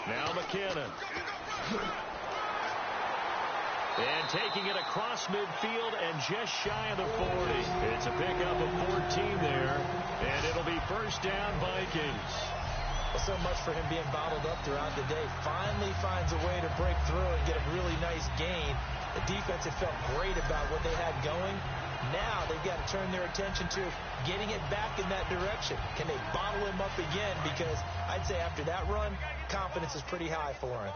Now McKinnon. And taking it across midfield and just shy of the 40. It's a pickup of 14 there, and it'll be first down Vikings. Well, so much for him being bottled up throughout the day. Finally finds a way to break through and get a really nice gain. The defense had felt great about what they had going. Now they've got to turn their attention to getting it back in that direction. Can they bottle him up again? Because I'd say after that run, confidence is pretty high for him.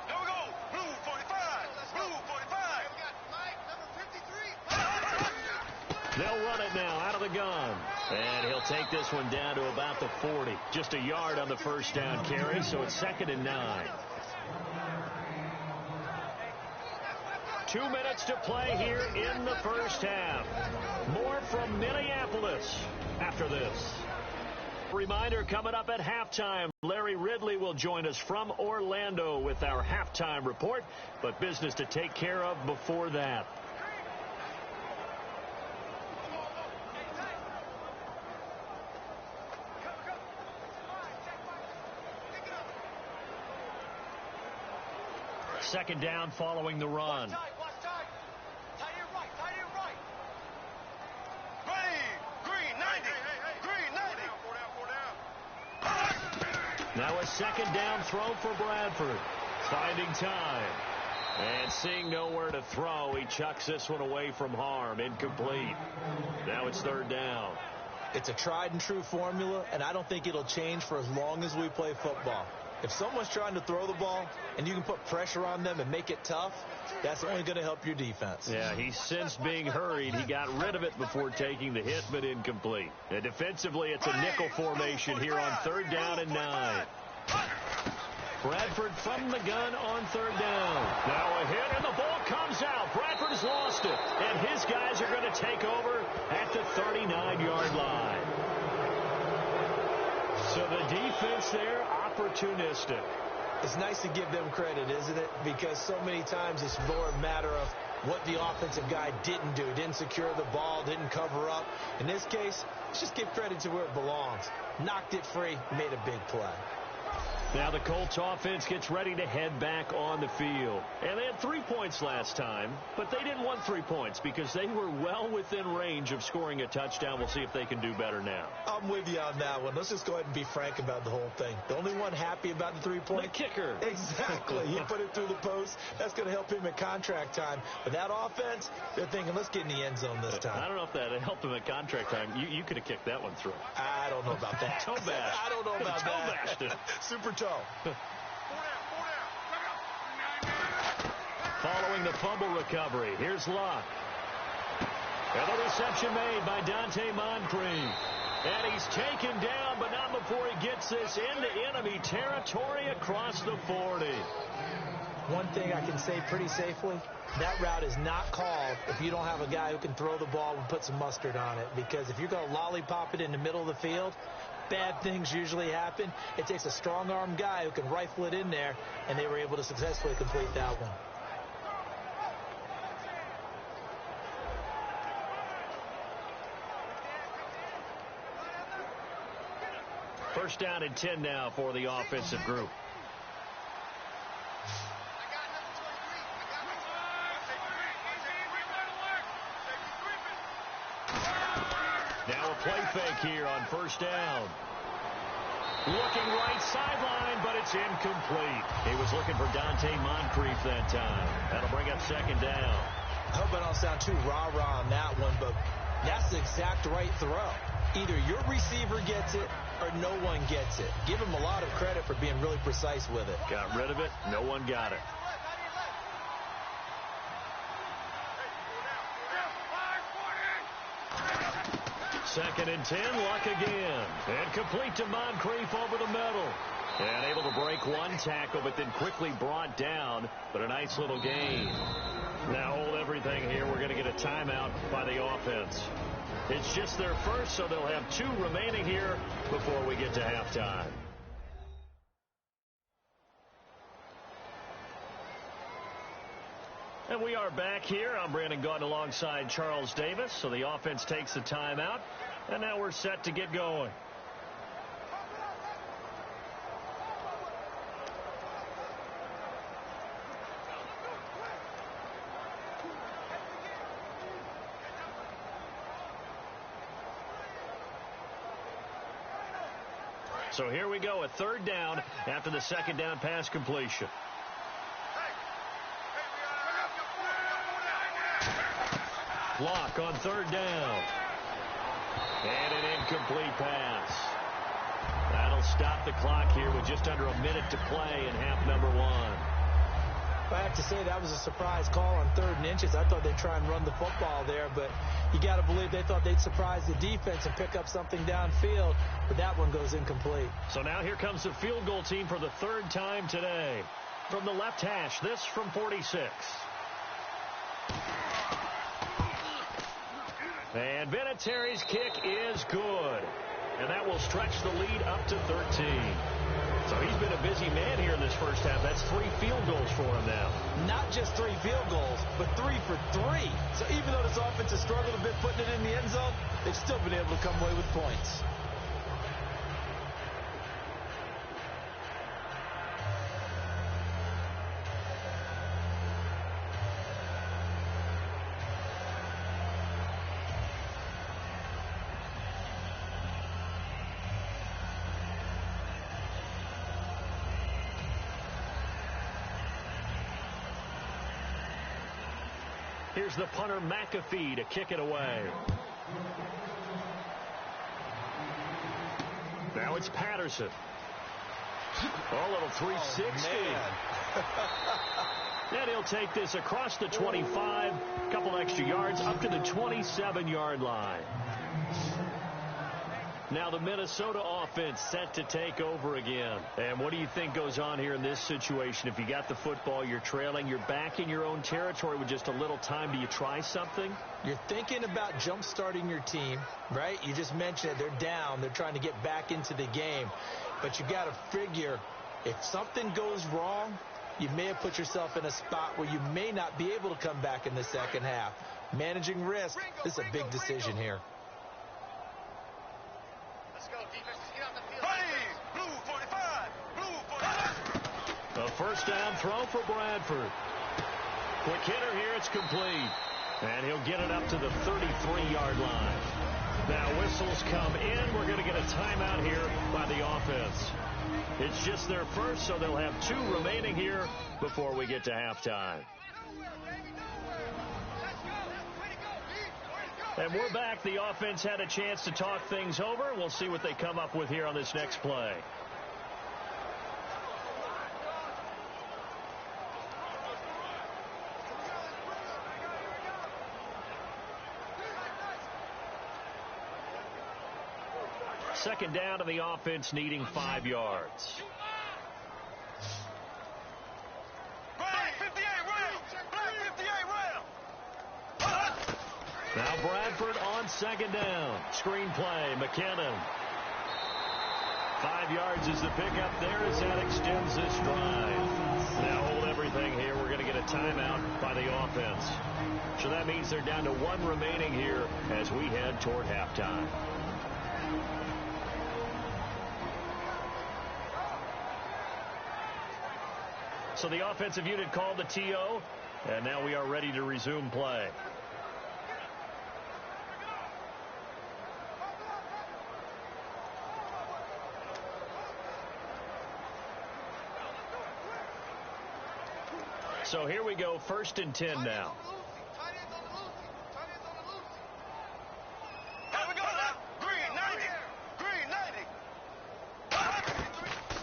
Here we go. Blue 45. Blue 45. They'll run it now out of the gun. And he'll take this one down to about the 40. Just a yard on the first down carry, so it's 2nd and 9. 2 minutes to play here in the first half. More from Minneapolis after this. Reminder coming up at halftime. Larry Ridley will join us from Orlando with our halftime report, but business to take care of before that. Second down following the run. Now a second down throw for Bradford. Finding time. And seeing nowhere to throw, he chucks this one away from harm. Incomplete. Now it's 3rd down. It's a tried and true formula, and I don't think it'll change for as long as we play football. If someone's trying to throw the ball and you can put pressure on them and make it tough, that's only going to help your defense. Yeah, he sensed being hurried. He got rid of it before taking the hit, but incomplete. And defensively, it's a nickel formation here on 3rd down and 9. Bradford from the gun on 3rd down. Now a hit, and the ball comes out. Bradford has lost it, and his guys are going to take over at the 39-yard line. So the defense there, opportunistic. It's nice to give them credit, isn't it? Because so many times it's more a matter of what the offensive guy didn't do. Didn't secure the ball, didn't cover up. In this case, let's just give credit to where it belongs. Knocked it free, made a big play. Now the Colts offense gets ready to head back on the field. And they had 3 points last time, but they didn't want 3 points because they were well within range of scoring a touchdown. We'll see if they can do better now. I'm with you on that one. Let's just go ahead and be frank about the whole thing. The only one happy about the 3-point? The kicker. Exactly. He put it through the post. That's going to help him at contract time. But that offense, they're thinking, let's get in the end zone this time. I don't know if that helped him at contract time. You could have kicked that one through. I don't know about that. Toe bash. I don't know about toe that. bashed it. Super toe. Following the fumble recovery, here's Luck. And the reception made by Dante Moncrief. And he's taken down, but not before he gets this into enemy territory across the 40. One thing I can say pretty safely, that route is not called if you don't have a guy who can throw the ball and put some mustard on it. Because if you're going to lollipop it in the middle of the field, bad things usually happen. It takes a strong-arm guy who can rifle it in there, and they were able to successfully complete that one. First down and 10 now for the offensive group. Now a play fake here on first down. Looking right sideline, but it's incomplete. He was looking for Dante Moncrief that time. That'll bring up second down. I hope I don't sound too rah-rah on that one, but that's the exact right throw. Either your receiver gets it or no one gets it. Give him a lot of credit for being really precise with it. Got rid of it. No one got it. Second and 10, Luck again. And complete to Moncrief over the middle. And able to break one tackle, but then quickly brought down. But a nice little gain. Now hold everything here. We're going to get a timeout by the offense. It's just their first, so they'll have 2 remaining here before we get to halftime. And we are back here. I'm Brandon Gaudin alongside Charles Davis. So the offense takes a timeout. And now we're set to get going. So here we go, a third down after the second down pass completion. Block on third down. And an incomplete pass. That'll stop the clock here with just under a minute to play in half number 1. I have to say that was a surprise call on 3rd and inches. I thought they'd try and run the football there, but you got to believe they thought they'd surprise the defense and pick up something downfield, but that one goes incomplete. So now here comes the field goal team for the 3rd time today. From the left hash, this from 46. And Vinatieri's kick is good. And that will stretch the lead up to 13. So he's been a busy man here in this first half. That's 3 field goals for him now. Not just 3 field goals, but 3 for 3. So even though this offense has struggled a bit putting it in the end zone, they've still been able to come away with points. Here's the punter, McAfee, to kick it away. Now it's Patterson. A little 360. And he'll take this across the 25, a couple extra yards up to the 27-yard line. Now the Minnesota offense set to take over again. And what do you think goes on here in this situation? If you got the football, you're trailing, you're back in your own territory with just a little time. Do you try something? You're thinking about jump-starting your team, right? You just mentioned it. They're down. They're trying to get back into the game. But you got to figure if something goes wrong, you may have put yourself in a spot where you may not be able to come back in the second half. Managing risk, this is a big decision here. A first down throw for Bradford. Quick hitter here. It's complete. And he'll get it up to the 33-yard line. Now whistles come in. We're going to get a timeout here by the offense. It's just their first, so they'll have 2 remaining here before we get to halftime. And we're back. The offense had a chance to talk things over. We'll see what they come up with here on this next play. Second down to the offense, needing 5 yards. Now Bradford on second down. Screen play, McKinnon. 5 yards is the pickup there as that extends this drive. Now hold everything here. We're going to get a timeout by the offense. So that means they're down to 1 remaining here as we head toward halftime. So the offensive unit called the TO, and now we are ready to resume play. So here we go, 1st and 10 now.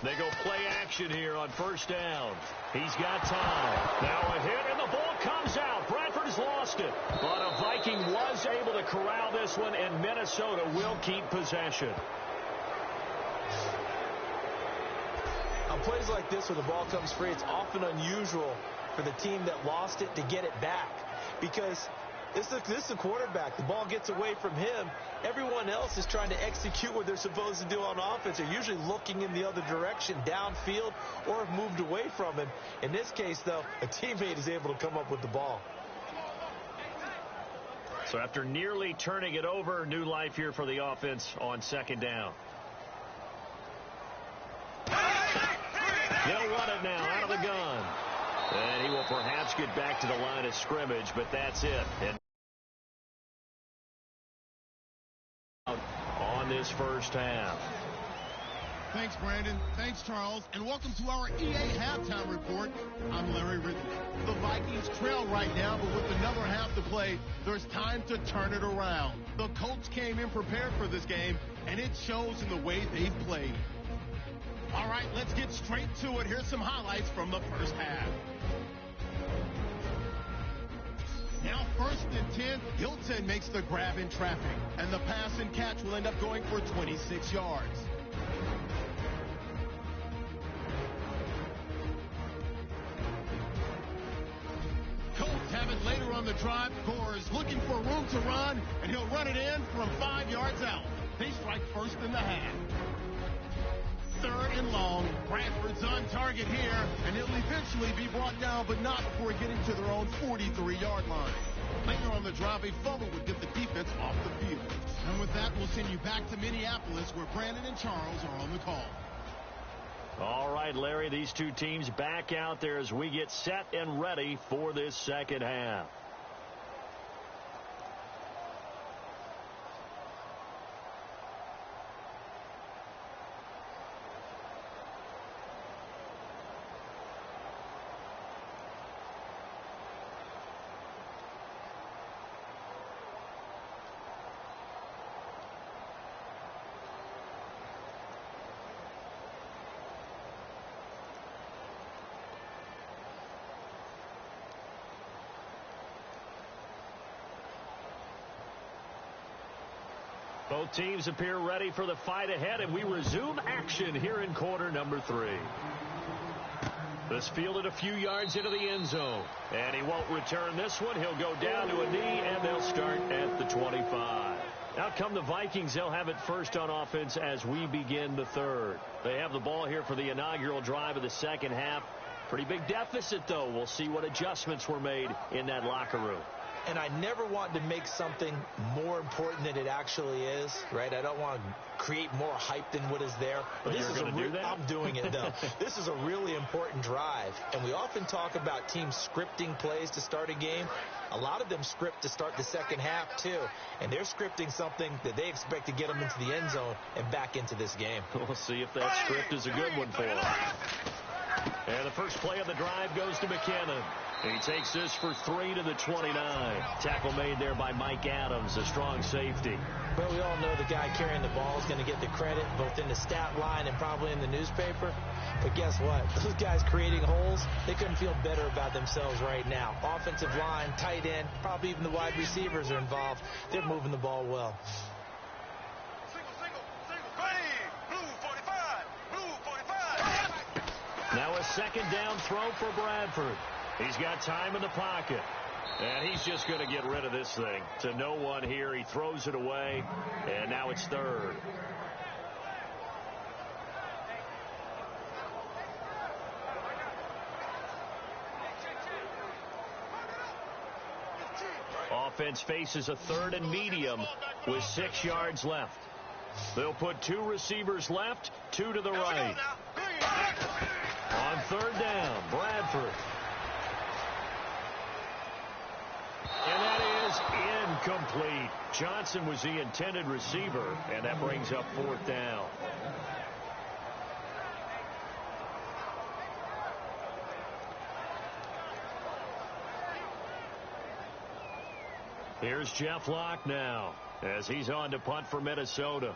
They go play action here on 1st down. He's got time. Now a hit, and the ball comes out. Bradford's lost it. But a Viking was able to corral this one, and Minnesota will keep possession. On plays like this where the ball comes free, it's often unusual for the team that lost it to get it back. Because this is the quarterback. The ball gets away from him. Everyone else is trying to execute what they're supposed to do on offense. They're usually looking in the other direction, downfield, or have moved away from him. In this case, though, a teammate is able to come up with the ball. So after nearly turning it over, new life here for the offense on 2nd down. They'll run it now out of the gun. And he will perhaps get back to the line of scrimmage, but that's it. And on this first half. Thanks, Brandon. Thanks, Charles. And welcome to our EA Halftime Report. I'm Larry Ridley. The Vikings trail right now, but with another half to play, there's time to turn it around. The Colts came in prepared for this game, and it shows in the way they've played. All right, let's get straight to it. Here's some highlights from the first half. Now 1st and 10, Hilton makes the grab in traffic, and the pass and catch will end up going for 26 yards. Colts have it later on the drive. Gore is looking for room to run, and he'll run it in from 5 yards out. They strike 1st in the half. 3rd and long. Bradford's on target here, and he'll eventually be brought down, but not before getting to their own 43-yard line. Later on the drive, a fumble would get the defense off the field. And with that, we'll send you back to Minneapolis, where Brandon and Charles are on the call. All right, Larry, these two teams back out there as we get set and ready for this second half. Both teams appear ready for the fight ahead, and we resume action here in quarter number 3. This fielded a few yards into the end zone, and he won't return this one. He'll go down to a knee, and they'll start at the 25. Out come the Vikings. They'll have it first on offense as we begin the third. They have the ball here for the inaugural drive of the second half. Pretty big deficit, though. We'll see what adjustments were made in that locker room. And I never want to make something more important than it actually is, right? I don't want to create more hype than what is there. But this is do that? I'm doing it, though. This is a really important drive. And we often talk about teams scripting plays to start a game. A lot of them script to start the second half, too. And they're scripting something that they expect to get them into the end zone and back into this game. We'll see if that script is a good one for them. And the first play of the drive goes to McKinnon. He takes this for 3 to the 29. Tackle made there by Mike Adams, a strong safety. Well, we all know the guy carrying the ball is going to get the credit, both in the stat line and probably in the newspaper. But guess what? Those guys creating holes, they couldn't feel better about themselves right now. Offensive line, tight end, probably even the wide receivers are involved. They're moving the ball well. Now a second down throw for Bradford. He's got time in the pocket. And he's just going to get rid of this thing to no one here. He throws it away, and now it's third. Offense faces a third and medium with 6 yards left. They'll put 2 receivers left, 2 to the right. On third down, Bradford. And that is incomplete. Johnson was the intended receiver, and that brings up fourth down. Here's Jeff Locke now as he's on to punt for Minnesota.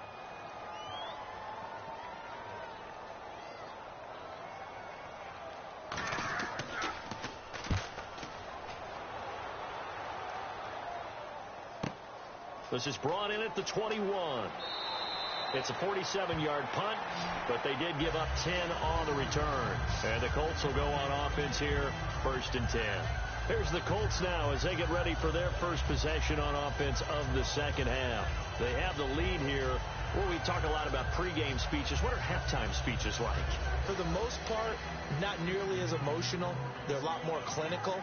This is brought in at the 21. It's a 47-yard punt, but they did give up 10 on the return. And the Colts will go on offense here, 1st and 10. Here's the Colts now as they get ready for their first possession on offense of the second half. They have the lead here. Well, we talk a lot about pregame speeches. What are halftime speeches like? For the most part, not nearly as emotional. They're a lot more clinical.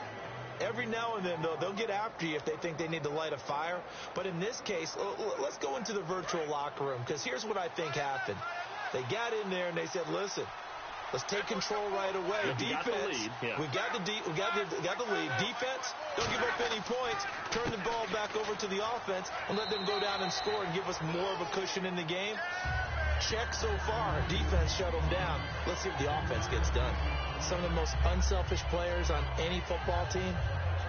Every now and then, though, they'll get after you if they think they need to light a fire. But in this case, let's go into the virtual locker room, because here's what I think happened. They got in there and they said, listen, let's take control right away. Defense, got the lead. Yeah. we got the lead. Defense, don't give up any points. Turn the ball back over to the offense and let them go down and score and give us more of a cushion in the game. Check so far. Defense shut them down. Let's see if the offense gets done. Some of the most unselfish players on any football team,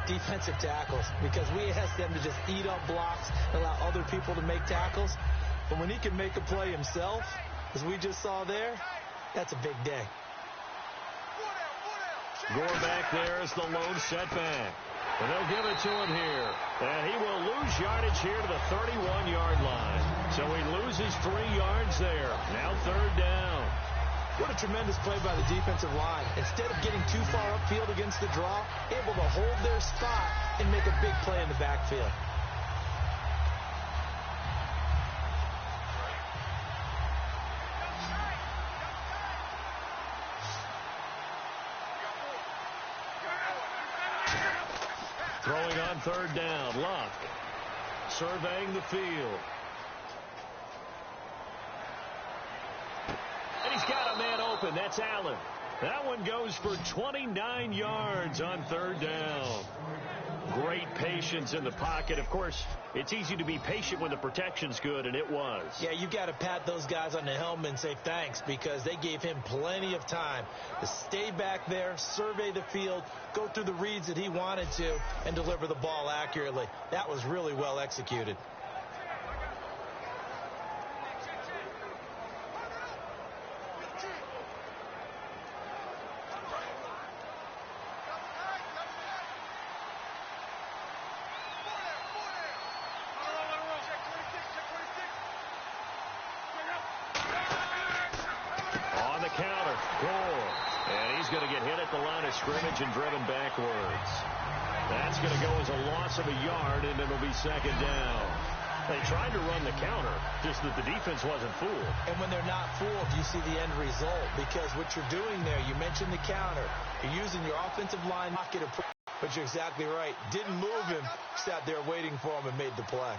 defensive tackles, because we ask them to just eat up blocks and allow other people to make tackles. But when he can make a play himself, as we just saw there, that's a big day. Gore back there is the lone setback. And they'll give it to him here. And he will lose yardage here to the 31-yard line. So he loses 3 yards there. Now third down. What a tremendous play by the defensive line. Instead of getting too far upfield against the draw, able to hold their spot and make a big play in the backfield. Throwing on third down, Luck surveying the field. And he's got a man open. That's Allen. That one goes for 29 yards on third down. Great patience in the pocket. Of course, it's easy to be patient when the protection's good, and it was. Yeah, you got to pat those guys on the helmet and say thanks, because they gave him plenty of time to stay back there, survey the field, go through the reads that he wanted to, and deliver the ball accurately. That was really well executed. counter. Gore. And he's going to get hit at the line of scrimmage and driven backwards. That's going to go as a loss of a yard, and it'll be second down. They tried to run the counter, just that the defense wasn't fooled. And when they're not fooled, you see the end result. Because what you're doing there, you mentioned the counter. You're using your offensive line pocket, but you're exactly right. Didn't move him, sat there waiting for him and made the play.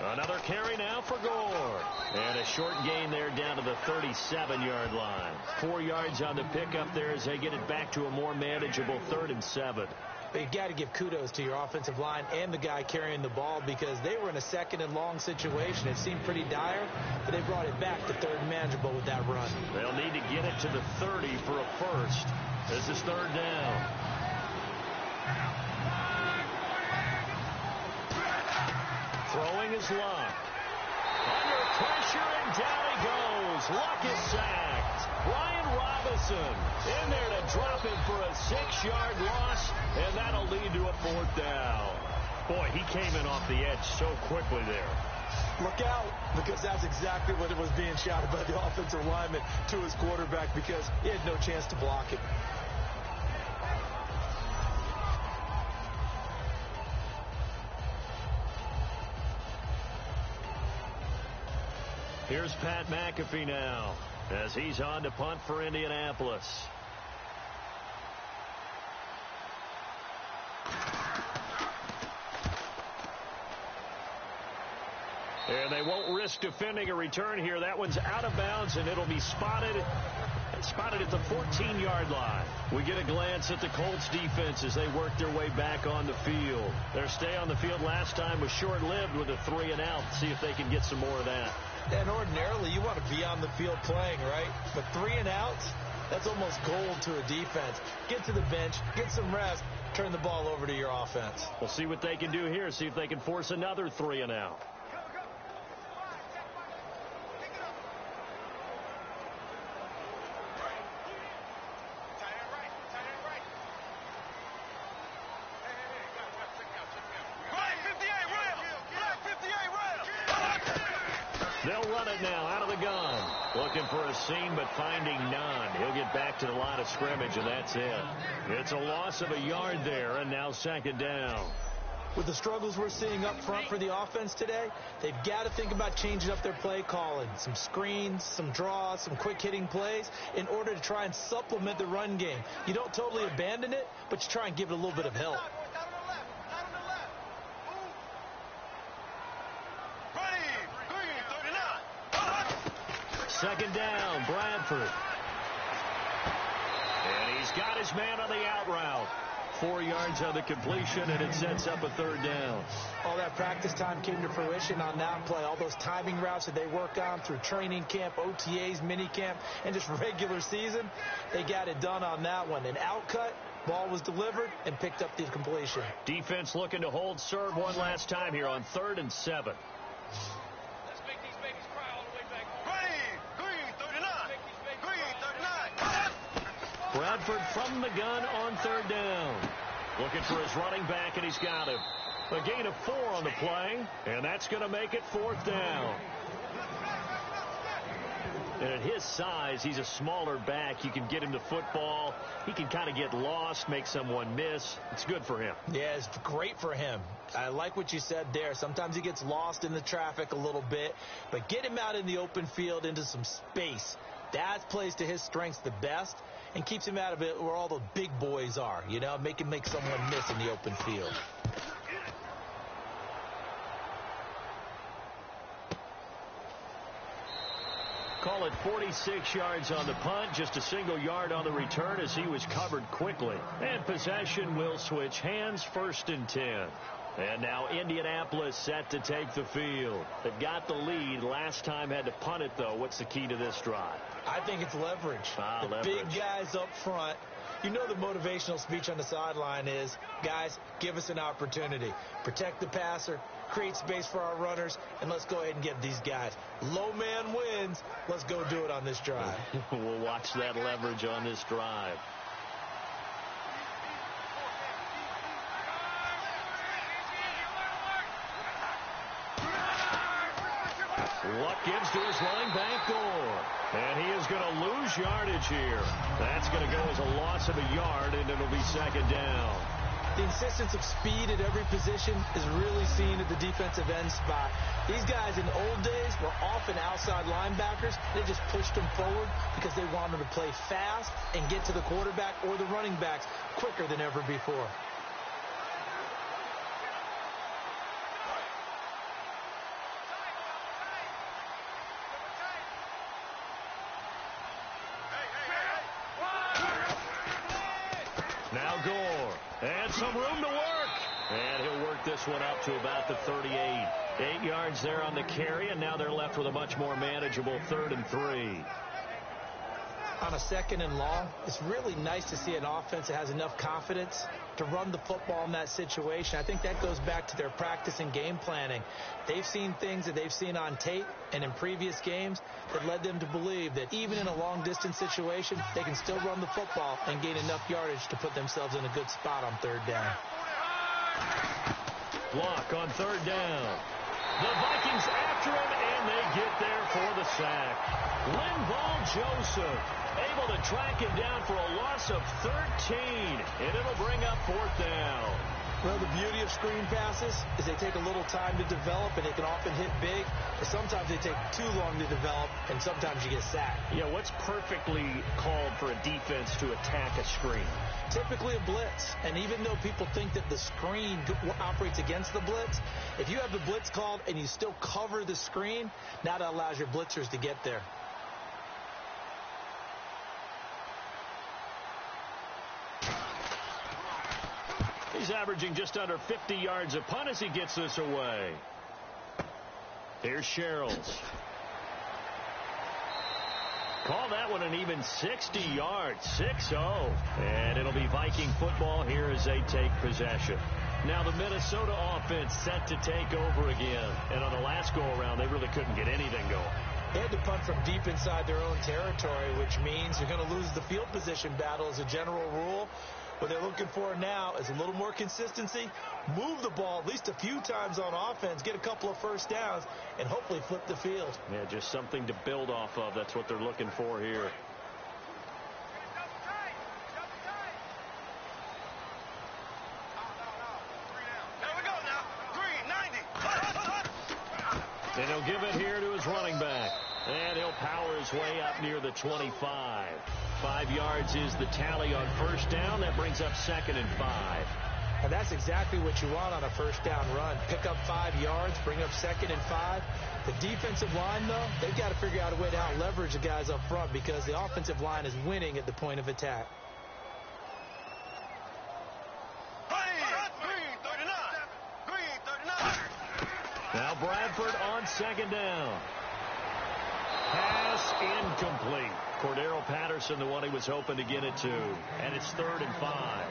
Another carry now for Gore. And a short gain there down to the 37-yard line. 4 yards on the pickup there as they get it back to a more manageable 3rd and 7. But you got to give kudos to your offensive line and the guy carrying the ball because they were in a 2nd and long situation. It seemed pretty dire, but they brought it back to 3rd and manageable with that run. They'll need to get it to the 30 for a first. This is 3rd down. Throwing is Luck. Under pressure, and down he goes. Luck is sacked. Brian Robinson in there to drop him for a 6-yard loss, and that'll lead to a 4th down. Boy, he came in off the edge so quickly there. Look out, because that's exactly what it was being shouted by the offensive lineman to his quarterback because he had no chance to block it. Here's Pat McAfee now as he's on to punt for Indianapolis. And they won't risk defending a return here. That one's out of bounds, and it'll be spotted at the 14-yard line. We get a glance at the Colts defense as they work their way back on the field. Their stay on the field last time was short-lived with a 3-and-out. See if they can get some more of that. And ordinarily, you want to be on the field playing, right? But 3-and-outs, that's almost gold to a defense. Get to the bench, get some rest, turn the ball over to your offense. We'll see what they can do here. See if they can force another 3-and-out. They'll run it now out of the gun. Looking for a seam, but finding none. He'll get back to the line of scrimmage, and that's it. It's a loss of a yard there, and now 2nd down. With the struggles we're seeing up front for the offense today, they've got to think about changing up their play calling. Some screens, some draws, some quick-hitting plays in order to try and supplement the run game. You don't totally abandon it, but you try and give it a little bit of help. 2nd down, Bradford. And he's got his man on the out route. 4 yards on the completion, and it sets up a 3rd down. All that practice time came to fruition on that play. All those timing routes that they work on through training camp, OTAs, minicamp, and just regular season, they got it done on that one. An outcut, ball was delivered, and picked up the completion. Defense looking to hold serve one last time here on 3rd and 7. Bradford from the gun on 3rd down. Looking for his running back, and he's got him. A gain of 4 on the play, and that's going to make it 4th down. And at his size, he's a smaller back. You can get him the football. He can kind of get lost, make someone miss. It's good for him. Yeah, it's great for him. I like what you said there. Sometimes he gets lost in the traffic a little bit, but get him out in the open field into some space. That plays to his strengths the best and keeps him out of it where all the big boys are, you know, make someone miss in the open field. Call it 46 yards on the punt, just a single yard on the return as he was covered quickly. And possession will switch hands, 1st and 10. And now Indianapolis set to take the field. They've got the lead. Last time had to punt it, though. What's the key to this drive? I think it's leverage. Leverage. Big guys up front. You know the motivational speech on the sideline is, guys, give us an opportunity. Protect the passer, create space for our runners, and let's go ahead and get these guys. Low man wins. Let's go do it on this drive. We'll watch that leverage on this drive. Luck gives to his running back, Gore. And he is going to lose yardage here. That's going to go as a loss of a yard, and it'll be second down. The insistence of speed at every position is really seen at the defensive end spot. These guys in the old days were often outside linebackers. They just pushed them forward because they wanted to play fast and get to the quarterback or the running backs quicker than ever before. Now Gore, and some room to work. And he'll work this one up to about the 38. 8 yards there on the carry, and now they're left with a much more manageable 3rd and 3. On a 2nd and long, it's really nice to see an offense that has enough confidence to run the football in that situation. I think that goes back to their practice and game planning. They've seen things that they've seen on tape and in previous games that led them to believe that even in a long-distance situation, they can still run the football and gain enough yardage to put themselves in a good spot on 3rd down. Block on 3rd down. The Vikings after him, and they get there for the sack. Linval Joseph able to track him down for a loss of 13, and it'll bring up 4th down. Well, the beauty of screen passes is they take a little time to develop, and they can often hit big, but sometimes they take too long to develop, and sometimes you get sacked. Yeah, what's perfectly called for a defense to attack a screen? Typically a blitz, and even though people think that the screen operates against the blitz, if you have the blitz called and you still cover the screen, now that allows your blitzers to get there. He's averaging just under 50 yards a punt as he gets this away. Here's Sherrills. Call that one an even 60 yards, 6-0. And it'll be Viking football here as they take possession. Now the Minnesota offense set to take over again. And on the last go-around, they really couldn't get anything going. They had to punt from deep inside their own territory, which means you're going to lose the field position battle as a general rule. What they're looking for now is a little more consistency, move the ball at least a few times on offense, get a couple of first downs, and hopefully flip the field. Yeah, just something to build off of. That's what they're looking for here. And he'll give it here to his running back. And he'll power his way up near the 25. 5 yards is the tally on 1st down. That brings up 2nd and 5. And that's exactly what you want on a 1st down run. Pick up 5 yards, bring up 2nd and 5. The defensive line, though, they've got to figure out a way to out-leverage the guys up front because the offensive line is winning at the point of attack. Now Bradford on 2nd down. Pass incomplete. Cordero Patterson, the one he was hoping to get it to. And it's 3rd and 5.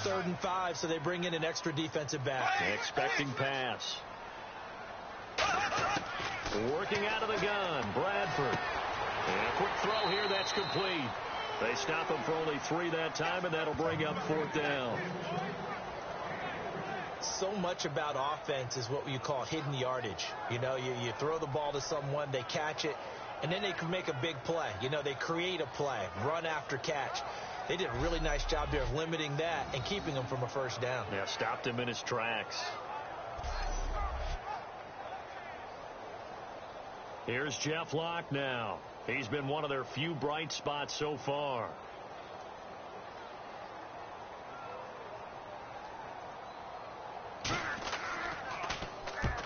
Third and 5, so they bring in an extra defensive back. Expecting pass. Working out of the gun, Bradford. And a quick throw here, that's complete. They stop him for only 3 that time, and that'll bring up 4th down. So much about offense is what you call hidden yardage. You know, you throw the ball to someone, they catch it, and then they can make a big play. You know, they create a play, run after catch. They did a really nice job there of limiting that and keeping him from a 1st down. Yeah, stopped him in his tracks. Here's Jeff Locke now. He's been one of their few bright spots so far.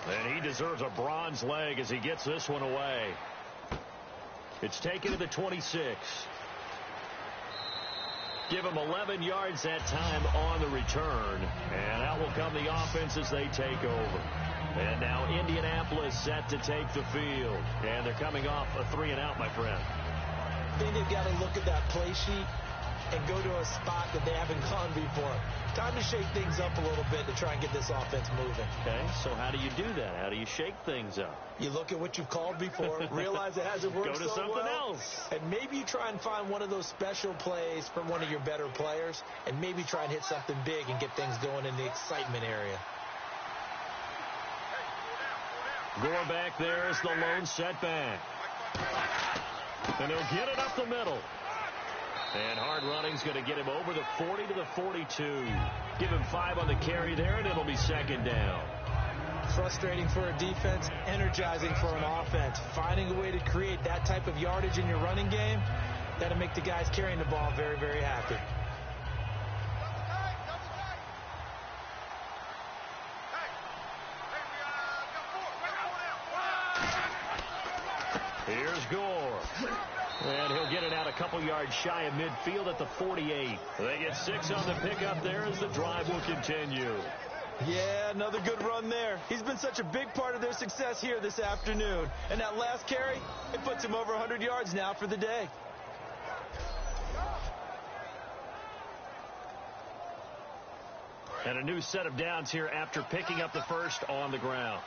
And he deserves a bronze leg as he gets this one away. It's taken to the 26. Give him 11 yards that time on the return. And out will come the offense as they take over. And now Indianapolis set to take the field. And they're coming off a 3-and-out, my friend. I think they've got to look at that play sheet and go to a spot that they haven't gone before. Time to shake things up a little bit to try and get this offense moving. Okay, so how do you do that? How do you shake things up? You look at what you've called before, realize it hasn't worked Go to so something well, else. and maybe you try and find one of those special plays from one of your better players, and maybe try and hit something big and get things going in the excitement area. Gore back there is the lone setback. And he'll get it up the middle. And hard running's going to get him over the 40 to the 42. Give him 5 on the carry there, and it'll be second down. Frustrating for a defense, energizing for an offense. Finding a way to create that type of yardage in your running game, that'll make the guys carrying the ball very, very happy. Here's Gore. And he'll get it out a couple yards shy of midfield at the 48. They get 6 on the pickup there as the drive will continue. Yeah, another good run there. He's been such a big part of their success here this afternoon. And that last carry, it puts him over 100 yards now for the day. And a new set of downs here after picking up the first on the ground.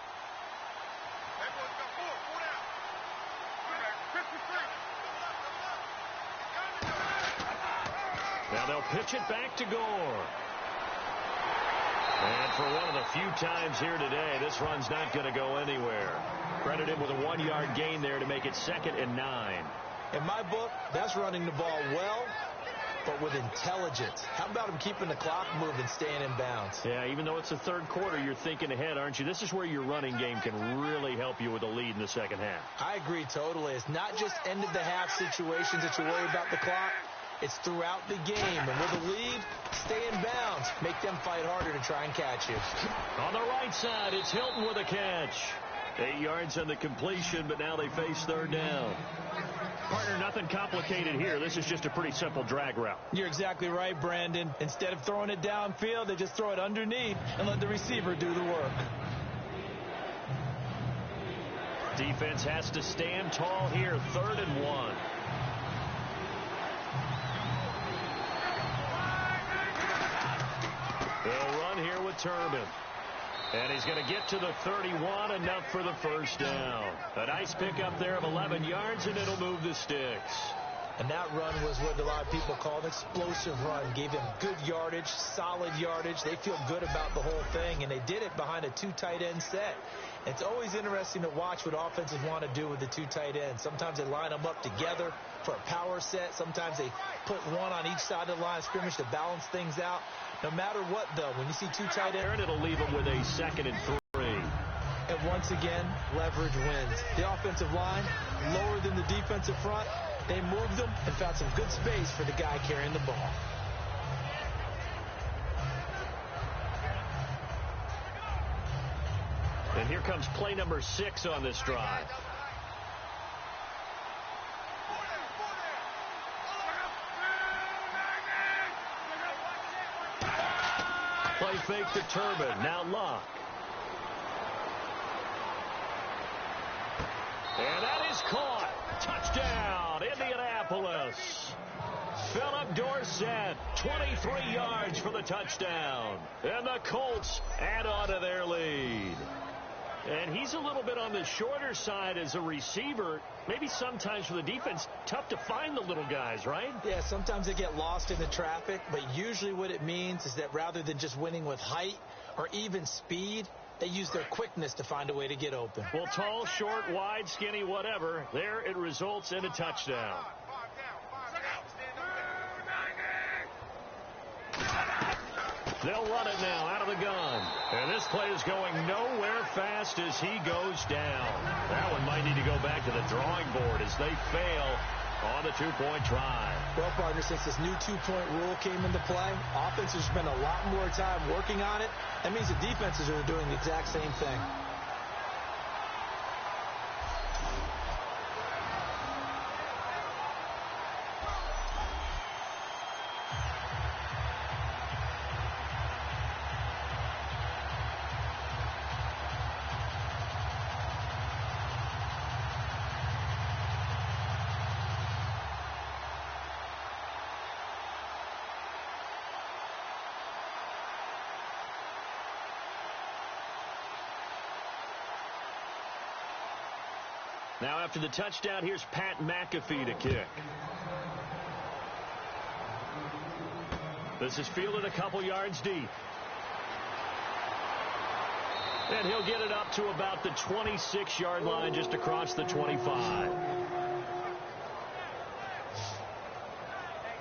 Now they'll pitch it back to Gore. And for one of the few times here today, this run's not going to go anywhere. Credit him with a 1-yard gain there to make it 2nd and 9. In my book, that's running the ball well, but with intelligence. How about him keeping the clock moving, staying in bounds? Yeah, even though it's the third quarter, you're thinking ahead, aren't you? This is where your running game can really help you with a lead in the second half. I agree totally. It's not just end-of-the-half situations that you worry about the clock. It's throughout the game. And with a lead, stay in bounds. Make them fight harder to try and catch you. On the right side, it's Hilton with a catch. 8 yards on the completion, but now they face third down. Partner, nothing complicated here. This is just a pretty simple drag route. You're exactly right, Brandon. Instead of throwing it downfield, they just throw it underneath and let the receiver do the work. Defense has to stand tall here. 3rd and 1. They'll run here with Turbin. And he's going to get to the 31, enough for the first down. A nice pickup there of 11 yards, and it'll move the sticks. And that run was what a lot of people call an explosive run. Gave him good yardage, solid yardage. They feel good about the whole thing, and they did it behind a 2 tight end set. It's always interesting to watch what offenses want to do with the 2 tight ends. Sometimes they line them up together for a power set. Sometimes they put one on each side of the line of scrimmage to balance things out. No matter what, though, when you see 2 tight ends, it'll leave them with a 2nd and 3. And once again, leverage wins. The offensive line, lower than the defensive front. They moved them and found some good space for the guy carrying the ball. And here comes play number 6 on this drive. Play fake to Turbin. Now Locke. And that is caught. Touchdown, Indianapolis. Philip Dorsett, 23 yards for the touchdown. And the Colts add on to their lead. And he's a little bit on the shorter side as a receiver. Maybe sometimes for the defense, tough to find the little guys, right? Yeah, sometimes they get lost in the traffic, but usually what it means is that rather than just winning with height or even speed, they use their quickness to find a way to get open. Well, tall, short, wide, skinny, whatever, there it results in a touchdown. They'll run it now out of the gun. And this play is going nowhere fast as he goes down. That one might need to go back to the drawing board as they fail on the 2-point try. Well, partner, since this new 2-point rule came into play, offenses spend a lot more time working on it. That means the defenses are doing the exact same thing. Now after the touchdown, here's Pat McAfee to kick. This is fielded a couple yards deep. And he'll get it up to about the 26-yard line, just across the 25.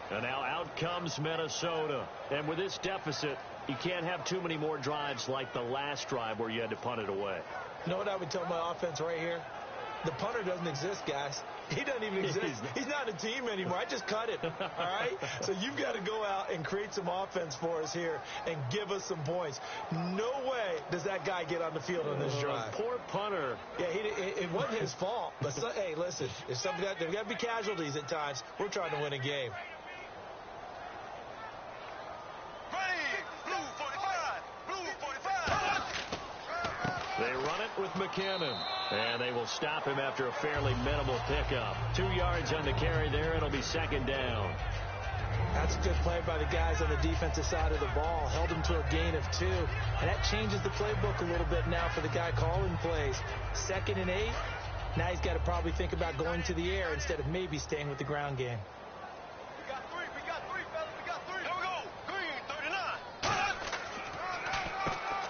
And now out comes Minnesota. And with this deficit, you can't have too many more drives like the last drive where you had to punt it away. You know what I would tell my offense right here? The punter doesn't exist, guys. He doesn't even exist. He's not a team anymore. I just cut it, all right? So you've got to go out and create some offense for us here and give us some points. No way does that guy get on the field on this drive. Poor punter. Yeah, it wasn't his fault. But, hey, listen, there's got to be casualties at times. We're trying to win a game. They run it with McKinnon, and they will stop him after a fairly minimal pickup. 2 yards on the carry there. It'll be second down. That's a good play by the guys on the defensive side of the ball. Held him to a gain of 2, and that changes the playbook a little bit now for the guy calling plays. 2nd and 8. Now he's got to probably think about going to the air instead of maybe staying with the ground game.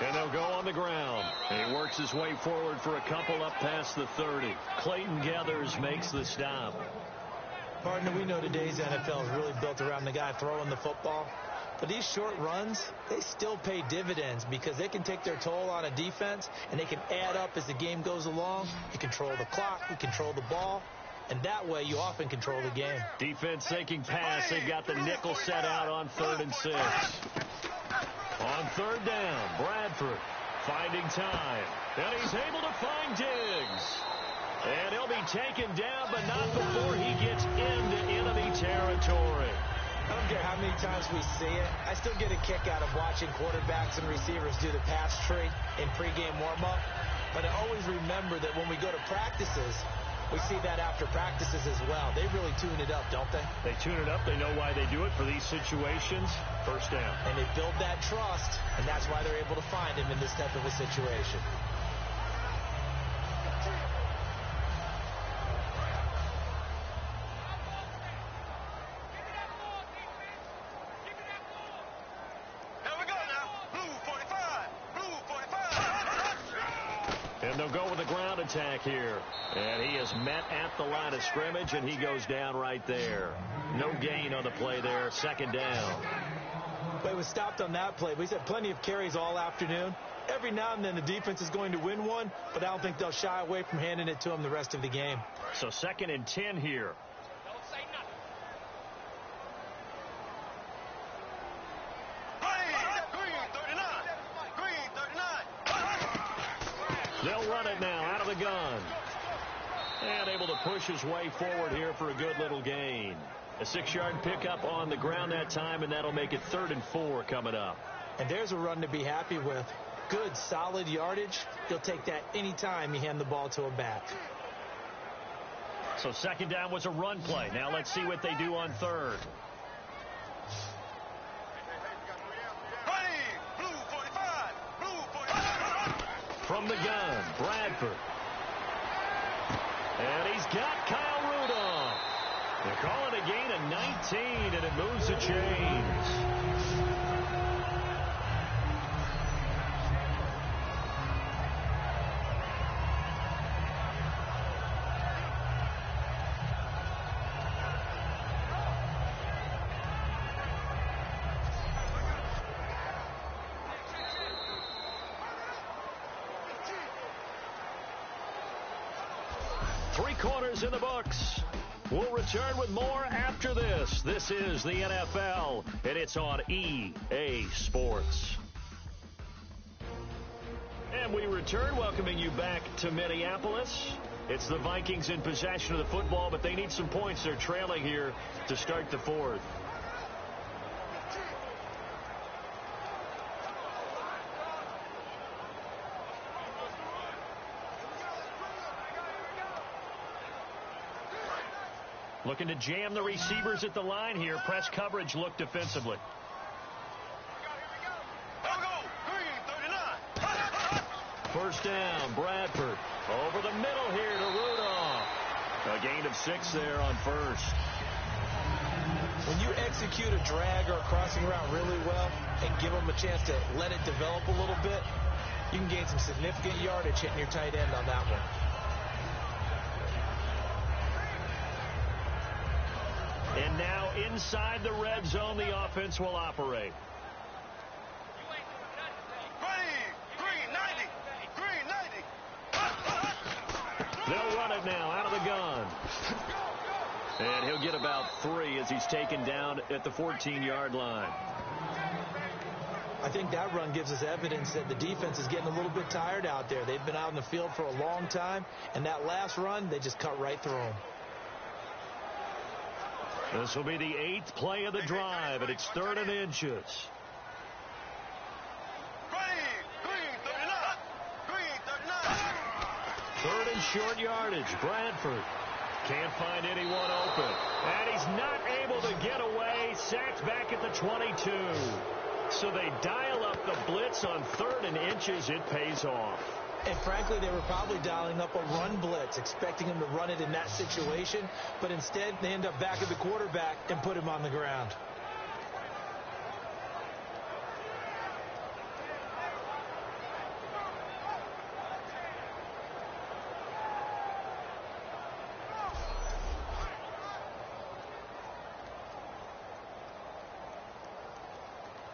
And they'll go on the ground. And he works his way forward for a couple up past the 30. Clayton Gathers makes the stop. Partner, we know today's NFL is really built around the guy throwing the football. But these short runs, they still pay dividends because they can take their toll on a defense, and they can add up as the game goes along. You control the clock, you control the ball, and that way you often control the game. Defense thinking pass. They've got the nickel set out on 3rd and 6. On 3rd down, Bradford finding time. And he's able to find Diggs. And he'll be taken down, but not before he gets into enemy territory. I don't care how many times we see it. I still get a kick out of watching quarterbacks and receivers do the pass tree in pregame warm-up. But I always remember that when we go to practices, we see that after practices as well. They really tune it up, don't they? They tune it up. They know why they do it for these situations. First down. And they build that trust, and that's why they're able to find him in this type of a situation. And they'll go with the ground attack here. And he is met at the line of scrimmage, and he goes down right there. No gain on the play there. 2nd down. But he was stopped on that play. But he's had plenty of carries all afternoon. Every now and then the defense is going to win one, but I don't think they'll shy away from handing it to him the rest of the game. So 2nd and 10 here. They'll run it now out of the gun. And able to push his way forward here for a good little gain. A 6-yard pickup on the ground that time, and that'll make it 3rd and 4 coming up. And there's a run to be happy with. Good, solid yardage. You'll take that any time you hand the ball to a back. So 2nd down was a run play. Now let's see what they do on 3rd. From the gun, Bradford. And he's got Kyle Rudolph. They're calling a gain of 19, and it moves the chains. Three quarters in the books. We'll return with more after this. This is the NFL, and it's on EA Sports. And we return, welcoming you back to Minneapolis. It's the Vikings in possession of the football, but they need some points. They're trailing here to start the 4th. Looking to jam the receivers at the line here. Press coverage look defensively. First down, Bradford. Over the middle here to Rudolph. A gain of 6 there on first. When you execute a drag or a crossing route really well and give them a chance to let it develop a little bit, you can gain some significant yardage hitting your tight end on that one. And now inside the red zone, the offense will operate. They'll run it now out of the gun. And he'll get about 3 as he's taken down at the 14-yard line. I think that run gives us evidence that the defense is getting a little bit tired out there. They've been out in the field for a long time, and that last run, they just cut right through them. This will be the 8th play of the drive, and it's 3rd and inches. Third and short yardage. Bradford can't find anyone open. And he's not able to get away. Sacked back at the 22. So they dial up the blitz on 3rd and inches. It pays off. And frankly, they were probably dialing up a run blitz, expecting him to run it in that situation. But instead, they end up back at the quarterback and put him on the ground.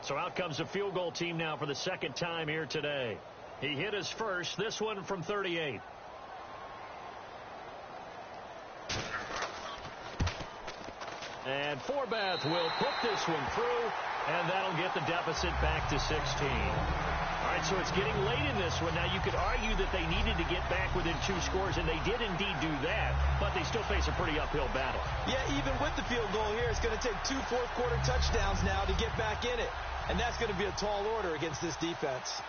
So out comes a field goal team now for the 2nd time here today. He hit his first, this one from 38. And Forbath will put this one through, and that'll get the deficit back to 16. All right, so it's getting late in this one. Now, you could argue that they needed to get back within 2 scores, and they did indeed do that, but they still face a pretty uphill battle. Yeah, even with the field goal here, it's going to take 2 fourth-quarter touchdowns now to get back in it. And that's going to be a tall order against this defense.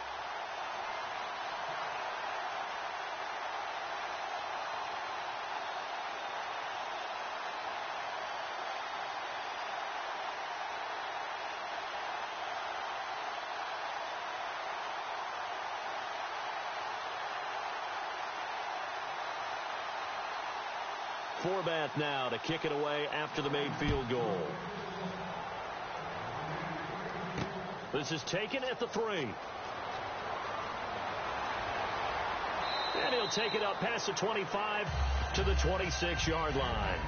Forbath now to kick it away after the made field goal. This is taken at the 3. And he'll take it up past the 25 to the 26-yard line.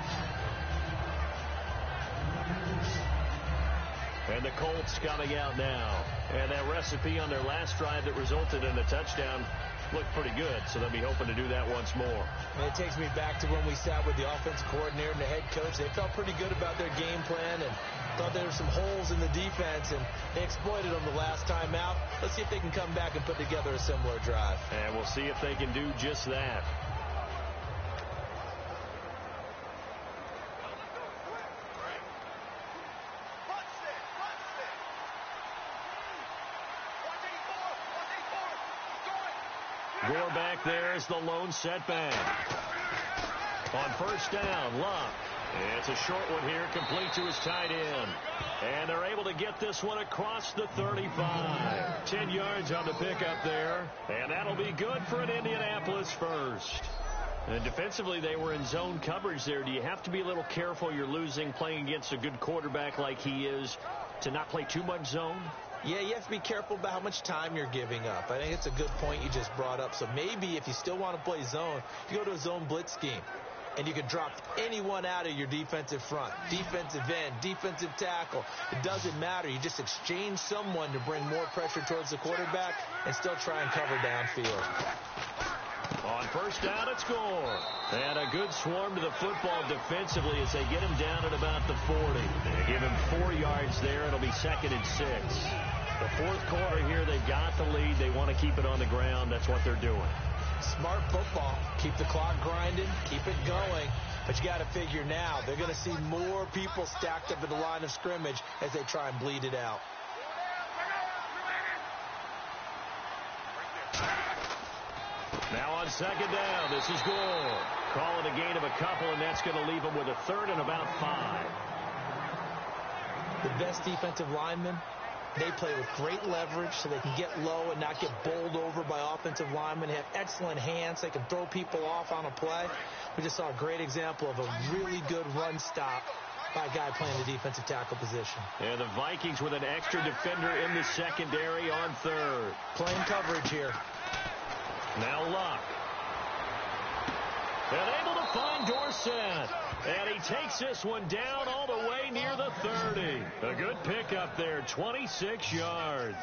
And the Colts coming out now. And that recipe on their last drive that resulted in a touchdown looked pretty good, so they'll be hoping to do that once more. And it takes me back to when we sat with the offensive coordinator and the head coach. They felt pretty good about their game plan and thought there were some holes in the defense, and they exploited them the last time out. Let's see if they can come back and put together a similar drive. And we'll see if they can do just that. Gore back there is the lone setback. On first down, Luck. It's a short one here, complete to his tight end. And they're able to get this one across the 35. 10 yards on the pickup there. And that'll be good for an Indianapolis first. And defensively, they were in zone coverage there. Do you have to be a little careful? You're losing, playing against a good quarterback like he is, to not play too much zone? Yeah, you have to be careful about how much time you're giving up. I think it's a good point you just brought up. So maybe if you still want to play zone, you go to a zone blitz scheme. And you can drop anyone out of your defensive front. Defensive end, defensive tackle. It doesn't matter. You just exchange someone to bring more pressure towards the quarterback and still try and cover downfield. On first down, it's Gore. And a good swarm to the football defensively as they get him down at about the 40. They give him 4 yards there. It'll be 2nd and 6. The fourth quarter here, they've got the lead. They want to keep it on the ground. That's what they're doing. Smart football. Keep the clock grinding. Keep it going. But you got to figure now, they're going to see more people stacked up at the line of scrimmage as they try and bleed it out. Now on second down, this is Gore. Calling a gain of a couple, and that's going to leave them with a 3rd and about 5. The best defensive linemen They play with great leverage so they can get low and not get bowled over by offensive linemen. They have excellent hands. They can throw people off on a play. We just saw a great example of a really good run stop by a guy playing the defensive tackle position. And the Vikings with an extra defender in the secondary on third. Playing coverage here. Now Luck. And able to find Dorsett. And he takes this one down all the way near the 30. A good pickup there, 26 yards.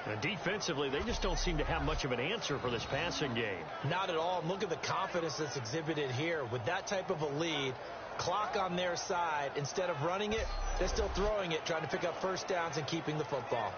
And defensively, they just don't seem to have much of an answer for this passing game. Not at all. And look at the confidence that's exhibited here. With that type of a lead, clock on their side, instead of running it, they're still throwing it, trying to pick up first downs and keeping the football.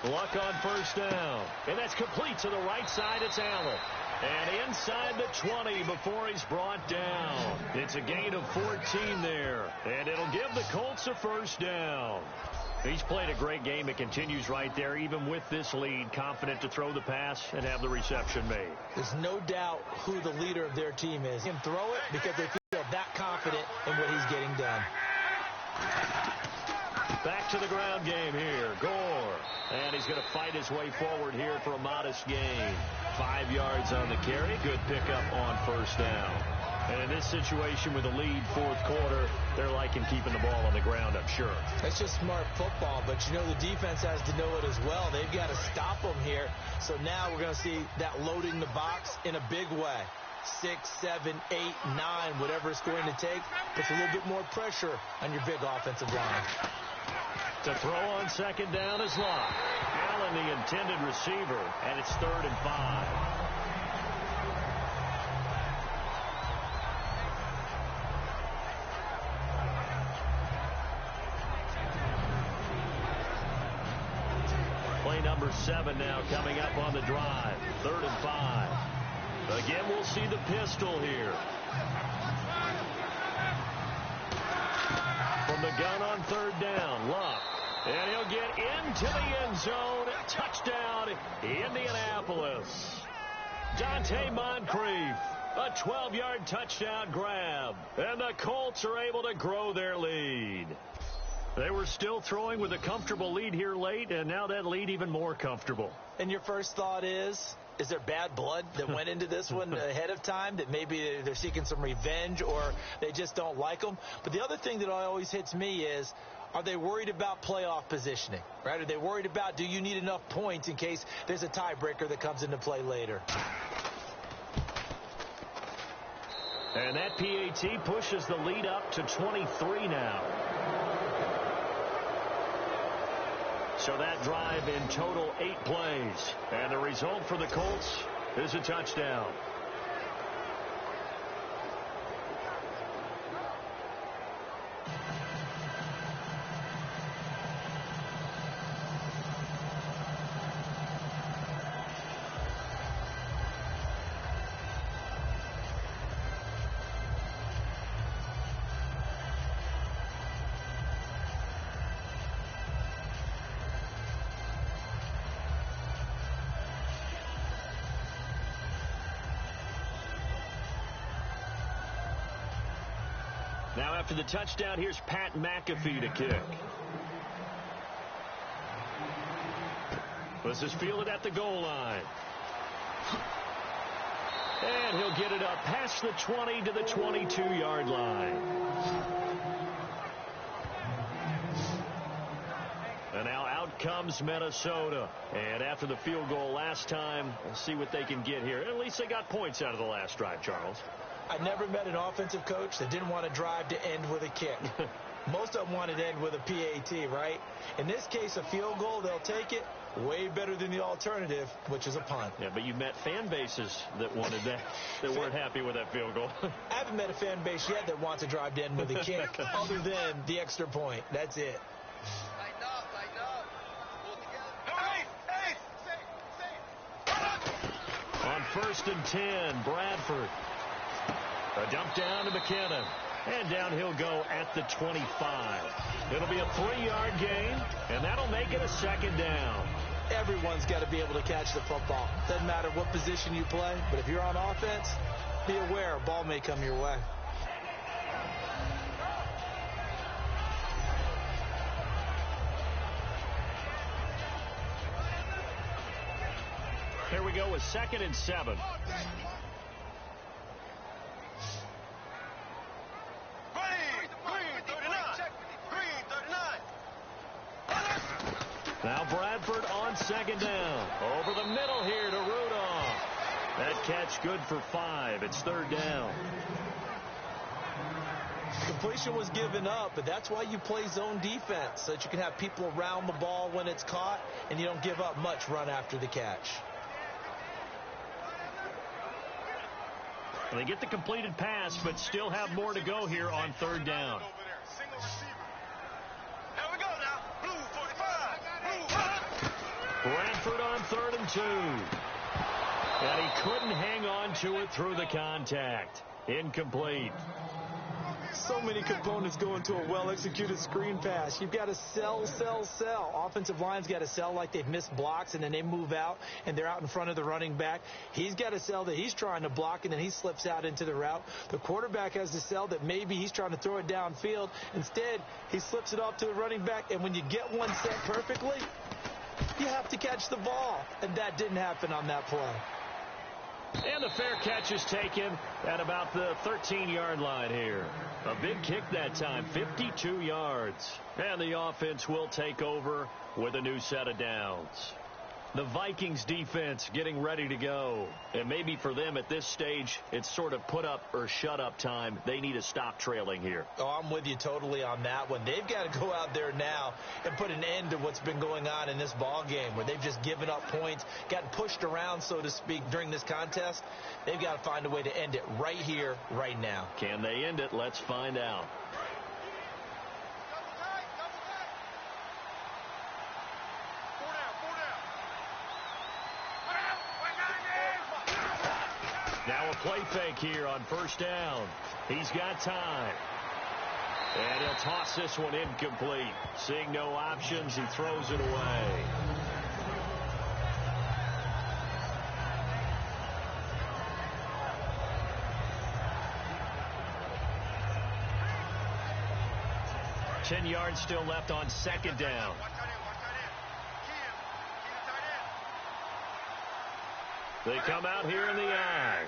Luck on first down. And that's complete to the right side. It's Allen. And inside the 20 before he's brought down. It's a gain of 14 there. And it'll give the Colts a first down. He's played a great game. It continues right there, even with this lead, confident to throw the pass and have the reception made. There's no doubt who the leader of their team is. Him throw it because they feel that confident in what he's getting done. Back to the ground game here. Gore. And he's going to fight his way forward here for a modest gain. 5 yards on the carry. Good pickup on first down. And in this situation with a lead fourth quarter, they're liking keeping the ball on the ground, I'm sure. That's just smart football, but you know the defense has to know it as well. They've got to stop them here. So now we're going to see that loading the box in a big way. 6, 7, 8, 9, whatever it's going to take, puts a little bit more pressure on your big offensive line. To throw on second down is Luck. Allen, the intended receiver, and it's 3rd and 5. Play number 7 now coming up on the drive. 3rd and 5. Again, we'll see the pistol here. From the gun on 3rd down, Luck. And he'll get into the end zone. Touchdown, Indianapolis. Dante Moncrief, a 12-yard touchdown grab. And the Colts are able to grow their lead. They were still throwing with a comfortable lead here late, and now that lead even more comfortable. And your first thought is there bad blood that went into this one ahead of time, that maybe they're seeking some revenge or they just don't like them? But the other thing that always hits me is, are they worried about playoff positioning, right? Are they worried about, do you need enough points in case there's a tiebreaker that comes into play later? And that PAT pushes the lead up to 23 now. So that drive in total 8 plays. And the result for the Colts is a touchdown. Now after the touchdown, here's Pat McAfee to kick. This is fielded at the goal line. And he'll get it up past the 20 to the 22-yard line. And now out comes Minnesota. And after the field goal last time, we'll see what they can get here. At least they got points out of the last drive, Charles. I never met an offensive coach that didn't want to drive to end with a kick. Most of them wanted to end with a PAT, right? In this case, a field goal, they'll take it. Way better than the alternative, which is a punt. Yeah, but you met fan bases that wanted that, that weren't happy with that field goal. I haven't met a fan base yet that wants to drive to end with a kick, other than the extra point. That's it. On 1st and 10, Bradford. A dump down to McKinnon. And down he'll go at the 25. It'll be a 3-yard gain, and that'll make it a second down. Everyone's got to be able to catch the football. Doesn't matter what position you play, but if you're on offense, be aware a ball may come your way. Here we go with 2nd and 7. Now Bradford on 2nd down. Over the middle here to Rudolph. That catch good for 5. It's 3rd down. Completion was given up, but that's why you play zone defense, so that you can have people around the ball when it's caught, and you don't give up much run after the catch. They get the completed pass, but still have more to go here on 3rd down. Bradford on 3rd and 2. And he couldn't hang on to it through the contact. Incomplete. So many components go into a well-executed screen pass. You've got to sell. Offensive line's got to sell like they've missed blocks, and then they move out, and they're out in front of the running back. He's got to sell that he's trying to block, and then he slips out into the route. The quarterback has to sell that maybe he's trying to throw it downfield. Instead, he slips it off to the running back, and when you get one set perfectly, you have to catch the ball, and that didn't happen on that play. And the fair catch is taken at about the 13-yard line here. A big kick that time, 52 yards. And the offense will take over with a new set of downs. The Vikings defense getting ready to go. And maybe for them at this stage, it's sort of put up or shut up time. They need to stop trailing here. Oh, I'm with you totally on that one. They've got to go out there now and put an end to what's been going on in this ball game where they've just given up points, gotten pushed around, so to speak, during this contest. They've got to find a way to end it right here, right now. Can they end it? Let's find out. Now a play fake here on 1st down. He's got time. And he'll toss this one incomplete. Seeing no options, he throws it away. Ten yards still left on 2nd down. They come out here in the eye.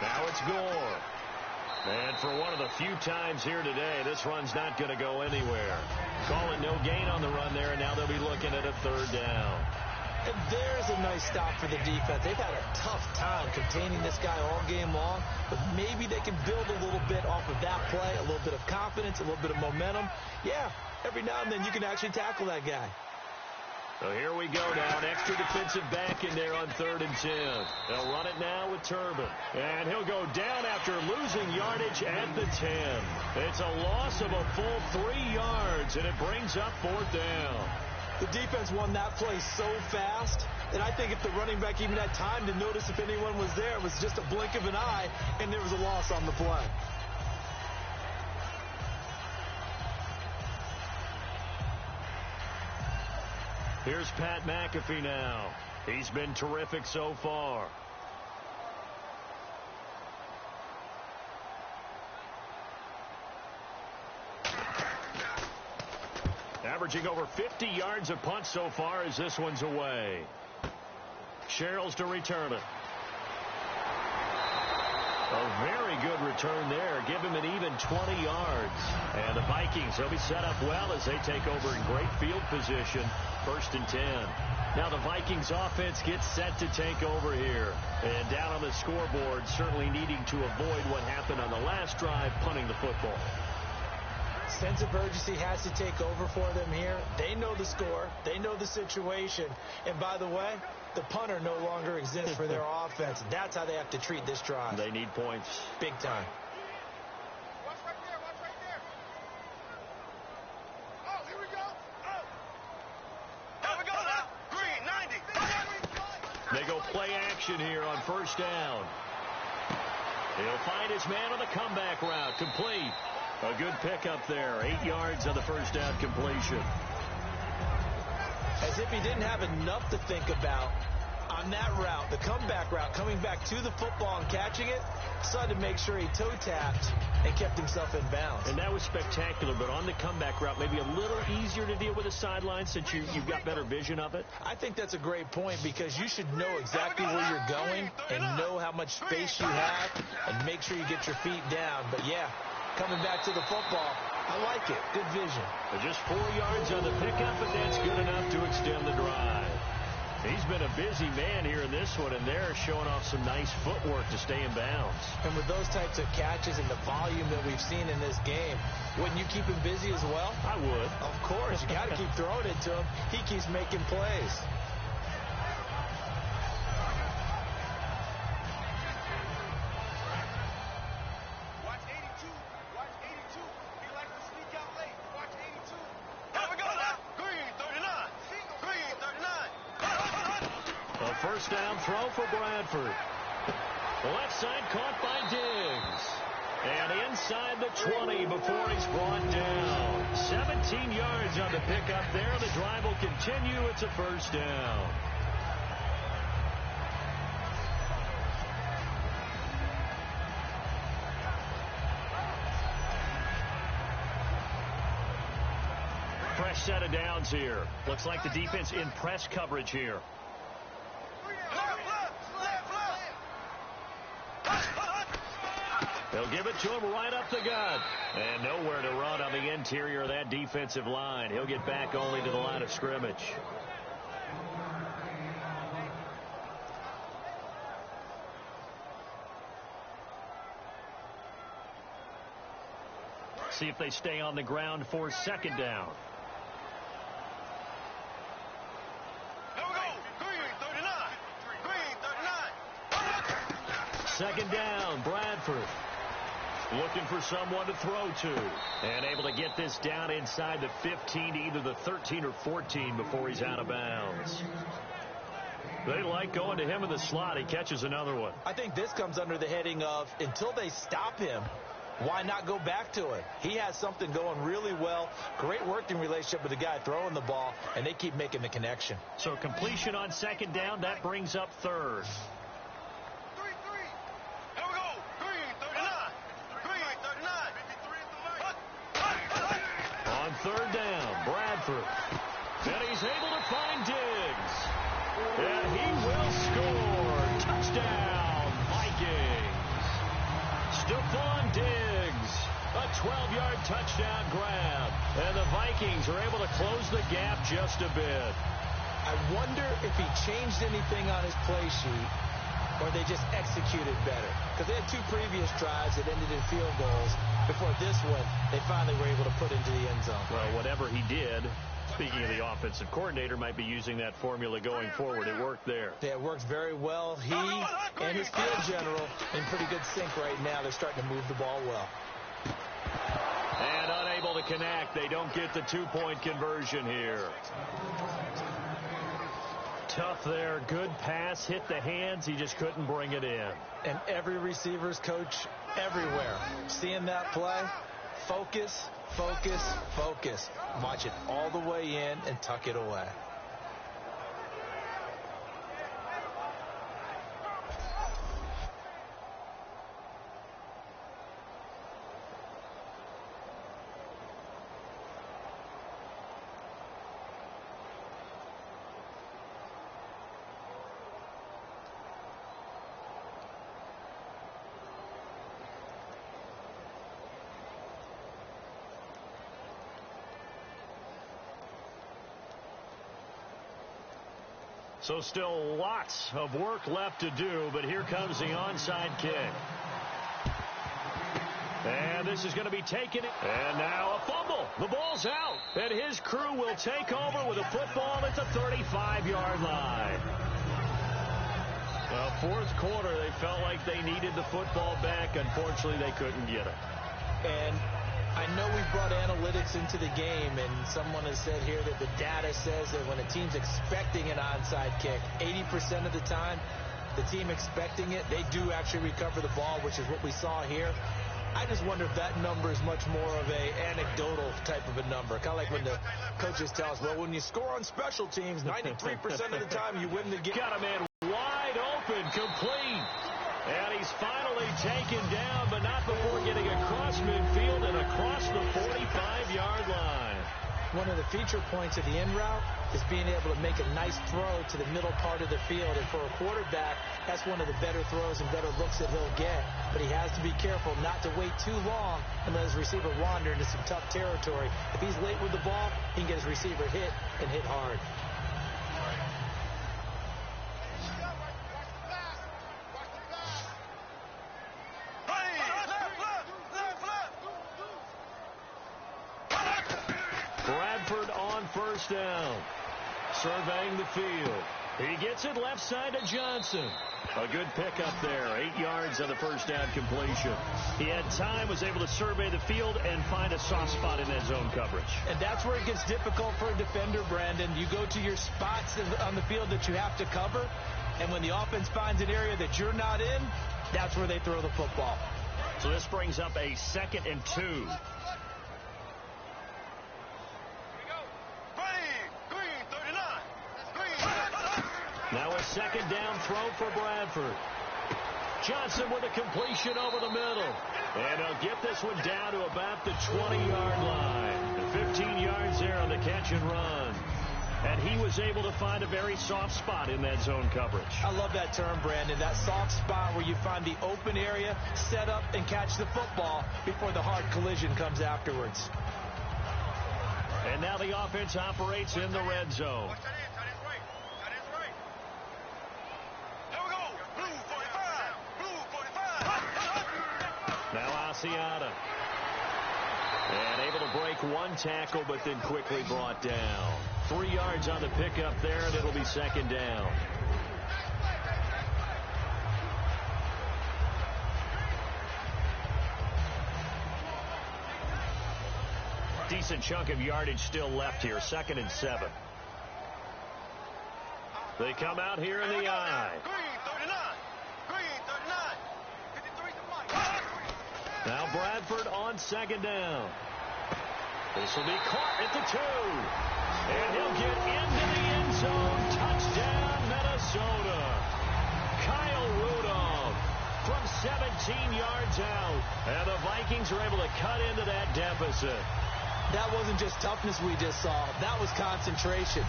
Now it's Gore. And for one of the few times here today, this run's not going to go anywhere. Calling no gain on the run there, and now they'll be looking at a 3rd down. And there's a nice stop for the defense. They've had a tough time containing this guy all game long, but maybe they can build a little bit off of that play, a little bit of confidence, a little bit of momentum. Yeah, every now and then you can actually tackle that guy. So here we go now. An extra defensive back in there on 3rd and 10. They'll run it now with Turbin. And he'll go down after losing yardage at the 10. It's a loss of a full 3 yards, and it brings up 4th down. The defense won that play so fast that I think if the running back even had time to notice if anyone was there, it was just a blink of an eye, and there was a loss on the play. Here's Pat McAfee now. He's been terrific so far. Averaging over 50 yards a punt so far as this one's away. Sherrills to return it. A very good return there. Give him an even 20 yards. And the Vikings, they'll be set up well as they take over in great field position. 1st and 10. Now the Vikings offense gets set to take over here. And down on the scoreboard, certainly needing to avoid what happened on the last drive, punting the football. Sense of urgency has to take over for them here. They know the score. They know the situation. And by the way, the punter no longer exists for their offense. That's how they have to treat this drive. They need points. Big time. Watch right there. Watch right there. Oh, here we go. Oh. Here we go now. Green, 90. They go play action here on 1st down. He'll find his man on the comeback route. Complete. A good pickup there. 8 yards on the first down completion. As if he didn't have enough to think about on that route, the comeback route, coming back to the football and catching it, decided to make sure he toe-tapped and kept himself in bounds. And that was spectacular, but on the comeback route, maybe a little easier to deal with the sideline since you've got better vision of it? I think that's a great point because you should know exactly where you're going and know how much space you have and make sure you get your feet down. But, yeah, coming back to the football, I like it. Good vision. Just 4 yards on the pickup, but that's good enough to extend the drive. He's been a busy man here in this one, and they're showing off some nice footwork to stay in bounds. And with those types of catches and the volume that we've seen in this game, wouldn't you keep him busy as well? I would. Of course. You got to keep throwing it to him. He keeps making plays. Watch 82. Watch 82. He likes to sneak out late. Watch 82. Here we go now. Green, 39. Green, 39. A first down throw for Bradford. The left side caught by Diggs. And inside the 20 before he's brought down. 17 yards on the pickup there. The drive will continue. It's a first down. Fresh set of downs here. Looks like the defense in press coverage here. They'll give it to him right up the gut. And nowhere to run on the interior of that defensive line. He'll get back only to the line of scrimmage. See if they stay on the ground for second down. Second down, Bradford. Looking for someone to throw to. And able to get this down inside the 15 to either the 13 or 14 before he's out of bounds. They like going to him in the slot. He catches another one. I think this comes under the heading of until they stop him, why not go back to it? He has something going really well. Great working relationship with the guy throwing the ball, and they keep making the connection. So completion on second down, that brings up third. On third down, Bradford. And he's able to find Diggs. And he will score. Touchdown, Vikings. Stephon Diggs. A 12-yard touchdown grab. And the Vikings are able to close the gap just a bit. I wonder if he changed anything on his play sheet or they just executed better. Because they had 2 previous drives that ended in field goals. Before this one, they finally were able to put into the end zone. Well, whatever he did, speaking of the offensive coordinator, might be using that formula going forward. It worked there. Yeah, it works very well. He and his field general in pretty good sync right now. They're starting to move the ball well. And unable to connect. They don't get the 2-point conversion here. Tough there. Good pass. Hit the hands. He just couldn't bring it in. And every receiver's coach everywhere. Seeing that play, focus, focus, focus. Watch it all the way in and tuck it away. So still lots of work left to do, but here comes the onside kick. And this is going to be taken. And now a fumble. The ball's out. And his crew will take over with a football at the 35-yard line. Fourth quarter, they felt like they needed the football back. Unfortunately, they couldn't get it. And I know we've brought analytics into the game, and someone has said here that the data says that when a team's expecting an onside kick, 80% of the time, the team expecting it, they do actually recover the ball, which is what we saw here. I just wonder if that number is much more of a anecdotal type of a number. Kind of like when the coaches tell us, well, when you score on special teams, 93% of the time you win the game. Got a man wide open, complete. And he's finally taken down, but not before getting across midfield and across the 45-yard line. One of the feature points of the in route is being able to make a nice throw to the middle part of the field. And for a quarterback, that's one of the better throws and better looks that he'll get. But he has to be careful not to wait too long and let his receiver wander into some tough territory. If he's late with the ball, he can get his receiver hit and hit hard. Bradford on first down. Surveying the field. He gets it left side to Johnson. A good pickup there. 8 yards on the first down completion. He had time, was able to survey the field and find a soft spot in that zone coverage. And that's where it gets difficult for a defender, Brandon. You go to your spots on the field that you have to cover, and when the offense finds an area that you're not in, that's where they throw the football. So this brings up a 2nd and 2. Now a 2nd down throw for Bradford. Johnson with a completion over the middle. And he'll get this one down to about the 20-yard line. 15 yards there on the catch and run. And he was able to find a very soft spot in that zone coverage. I love that term, Brandon. That soft spot where you find the open area, set up, and catch the football before the hard collision comes afterwards. And now the offense operates in the red zone. Now Asiata. And able to break one tackle, but then quickly brought down. 3 yards on the pickup there, and it'll be 2nd down. Decent chunk of yardage still left here. 2nd and 7. They come out here in the eye. Now Bradford on 2nd down. This will be caught at the 2. And he'll get into the end zone. Touchdown, Minnesota. Kyle Rudolph from 17 yards out. And the Vikings are able to cut into that deficit. That wasn't just toughness we just saw. That was concentration.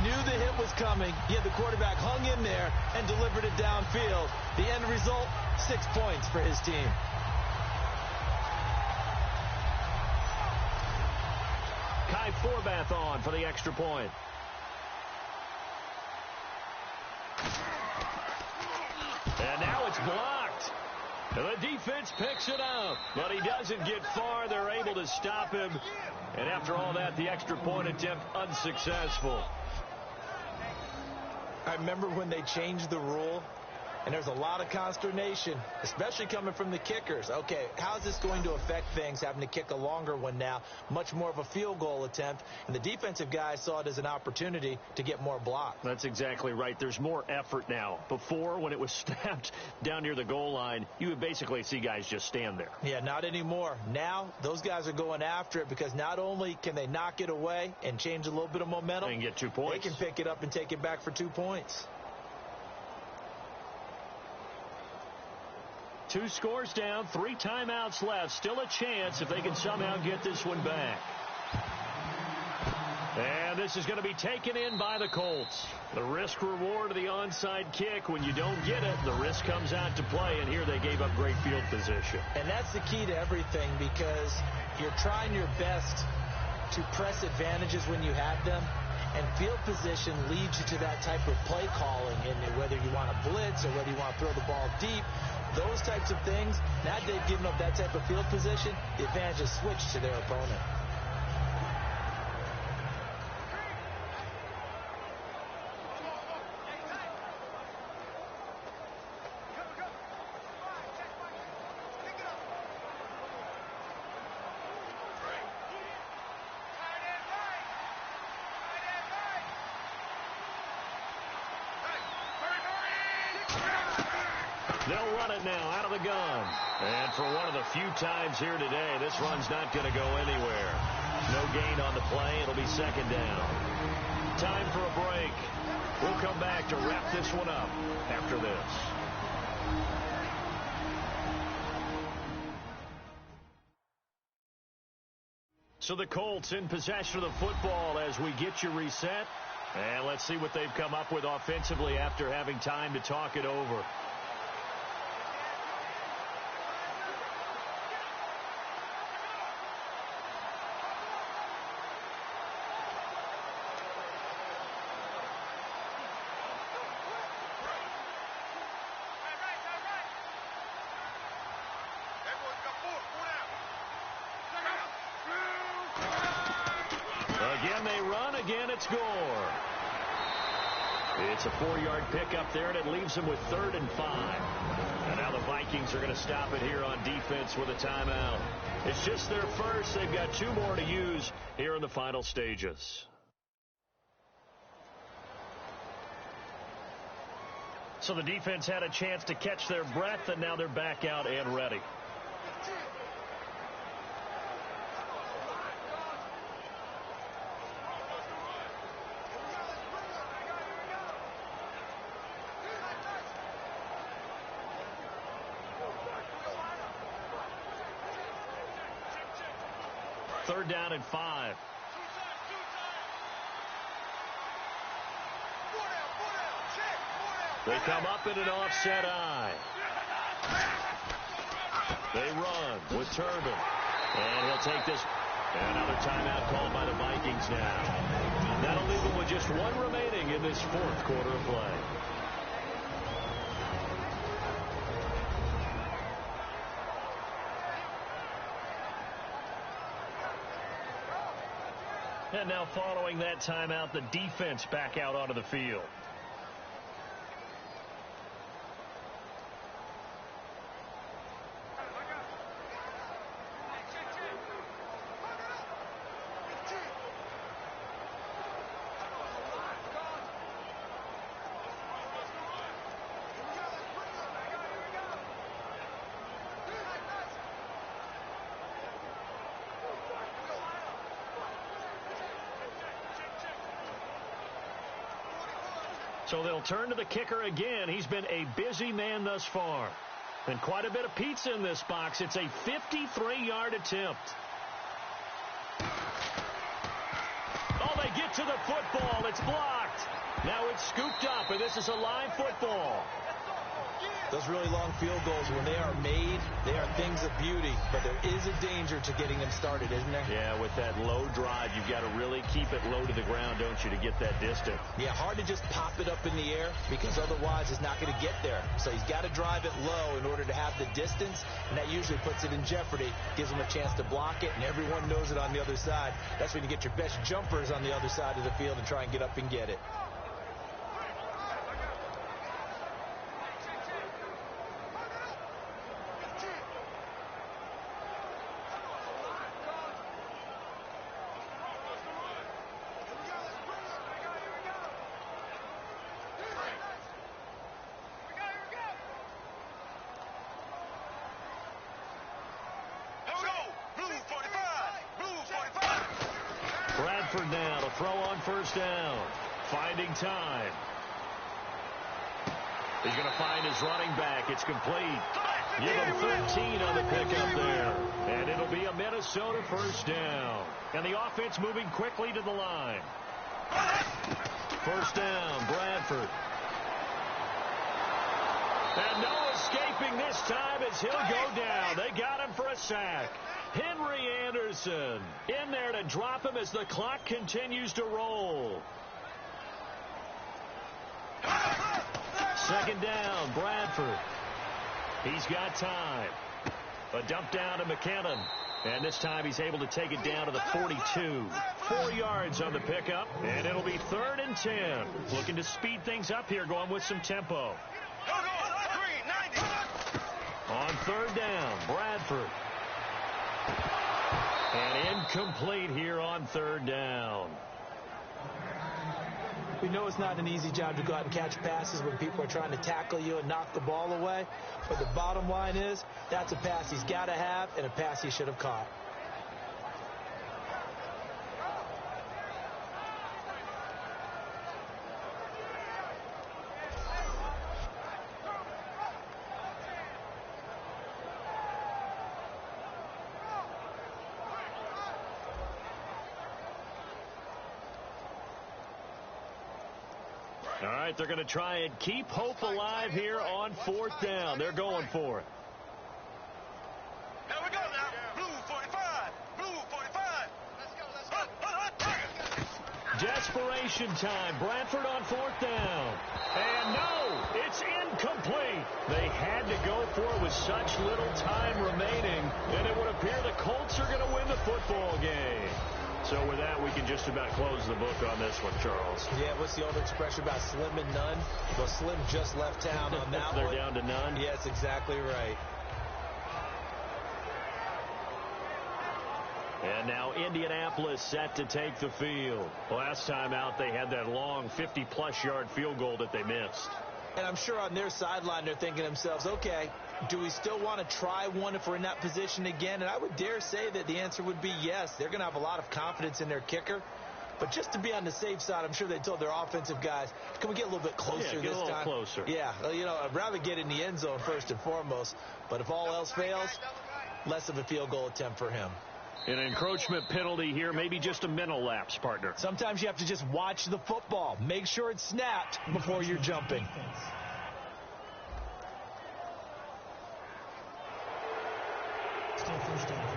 Knew the hit was coming. Yet the quarterback hung in there and delivered it downfield. The end result, 6 points for his team. Kai Forbath on for the extra point. And now it's blocked. And the defense picks it up, but he doesn't get far. They're able to stop him. And after all that, the extra point attempt unsuccessful. I remember when they changed the rule, and there's a lot of consternation, especially coming from the kickers. Okay, how's this going to affect things, having to kick a longer one now, much more of a field goal attempt, and the defensive guys saw it as an opportunity to get more blocks. That's exactly right. There's more effort now. Before, when it was snapped down near the goal line, you would basically see guys just stand there. Yeah, not anymore. Now, those guys are going after it because not only can they knock it away and change a little bit of momentum, and get 2 points. They can pick it up and take it back for 2 points. 2 scores down, 3 timeouts left. Still a chance if they can somehow get this one back. And this is going to be taken in by the Colts. The risk-reward of the onside kick. When you don't get it, the risk comes out to play, and here they gave up great field position. And that's the key to everything because you're trying your best to press advantages when you have them. And field position leads you to that type of play calling, and whether you want to blitz or whether you want to throw the ball deep, those types of things, now they've given up that type of field position, the advantage is switched to their opponent. They'll run it now out of the gun. And for one of the few times here today, this run's not going to go anywhere. No gain on the play. It'll be second down. Time for a break. We'll come back to wrap this one up after this. So the Colts in possession of the football as we get you reset. And let's see what they've come up with offensively after having time to talk it over. Again, they run. Again, it's Gore. It's a 4-yard pickup there, and it leaves them with 3rd and 5. And now the Vikings are going to stop it here on defense with a timeout. It's just their first. They've got 2 more to use here in the final stages. So the defense had a chance to catch their breath, and now they're back out and ready. Third down and 5. They come up in an offset eye. They run with Turbin. And he'll take this. Another timeout called by the Vikings now. That'll leave them with just 1 remaining in this 4th quarter of play. And now following that timeout, the defense back out onto the field. So they'll turn to the kicker again. He's been a busy man thus far. And quite a bit of pizza in this box. It's a 53-yard attempt. Oh, they get to the football. It's blocked. Now it's scooped up, and this is a live football. Those really long field goals, when they are made, they are things of beauty. But there is a danger to getting them started, isn't there? Yeah, with that low drive, you've got to really keep it low to the ground, don't you, to get that distance. Yeah, hard to just pop it up in the air because otherwise it's not going to get there. So he's got to drive it low in order to have the distance, and that usually puts it in jeopardy, gives him a chance to block it, and everyone knows it on the other side. That's when you get your best jumpers on the other side of the field and try and get up and get it. Now to throw on first down. Finding time. He's going to find his running back. It's complete. Give him 13 on the pickup there. And it'll be a Minnesota first down. And the offense moving quickly to the line. First down, Bradford. And no escaping this time as he'll go down. They got him for a sack. Henry Anderson in there to drop him as the clock continues to roll. Second down, Bradford. He's got time. A dump down to McKinnon. And this time he's able to take it down to the 42. 4 yards on the pickup. And it'll be 3rd and 10. Looking to speed things up here, going with some tempo. On third down, Bradford. And incomplete here on third down. We know it's not an easy job to go out and catch passes when people are trying to tackle you and knock the ball away. But the bottom line is, that's a pass he's got to have and a pass he should have caught. All right, they're going to try and keep hope alive here on 4th down. They're going for it. Here we go now. Blue 45. Blue 45. Let's go. Desperation time. Bradford on 4th down. And no, it's incomplete. They had to go for it with such little time remaining, and it would appear the Colts are going to win the football game. So with that, we can just about close the book on this one, Charles. Yeah, what's the old expression about slim and none? Well, Slim just left town on that They're one. down to none? Yes, exactly right. And now Indianapolis set to take the field. Last time out, they had that long 50-plus yard field goal that they missed. And I'm sure on their sideline they're thinking to themselves, okay, do we still want to try one if we're in that position again? And I would dare say that the answer would be yes. They're going to have a lot of confidence in their kicker. But just to be on the safe side, I'm sure they told their offensive guys, can we get a little bit closer this time? Get a little closer. Yeah, you know, I'd rather get in the end zone first and foremost. But if all else fails, less of a field goal attempt for him. An encroachment penalty here, maybe just a mental lapse, partner. Sometimes you have to just watch the football. Make sure it's snapped before you're jumping. Still 1st down.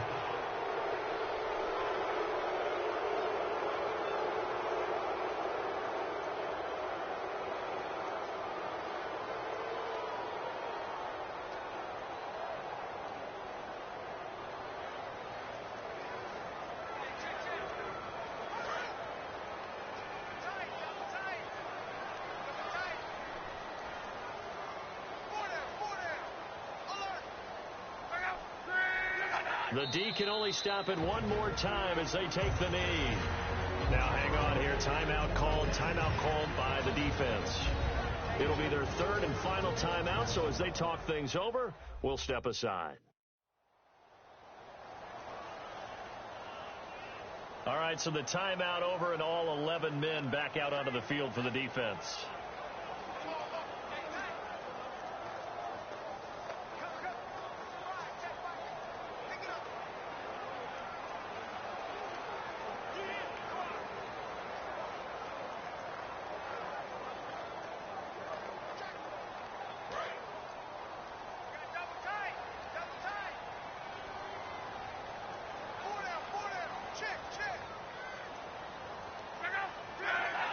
The D can only stop it one more time as they take the knee. Now hang on here. Timeout called by the defense. It'll be their 3rd and final timeout, so as they talk things over, we'll step aside. All right, so the timeout over and all 11 men back out onto the field for the defense.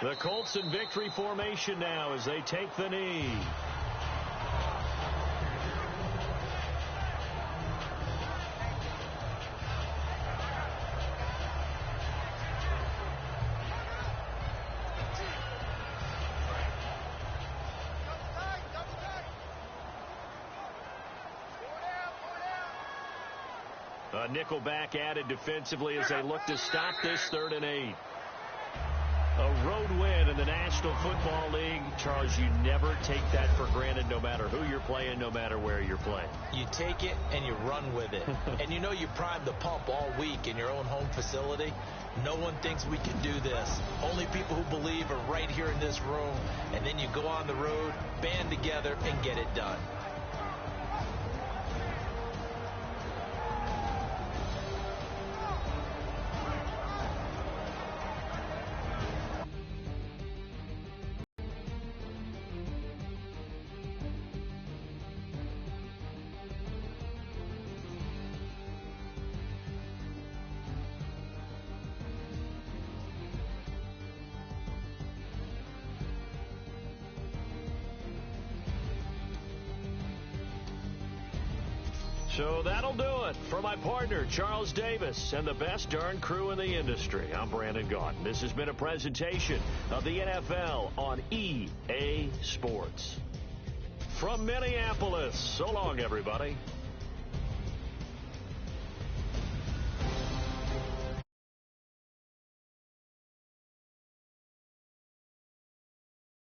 The Colts in victory formation now as they take the knee. A nickelback added defensively as they look to stop this 3rd and 8. A road win in the National Football League. Charles, you never take that for granted no matter who you're playing, no matter where you're playing. You take it and you run with it. And you know you primed the pump all week in your own home facility. No one thinks we can do this. Only people who believe are right here in this room. And then you go on the road, band together, and get it done. So that'll do it for my partner, Charles Davis, and the best darn crew in the industry. I'm Brandon Gaudin. This has been a presentation of the NFL on EA Sports. From Minneapolis, so long, everybody.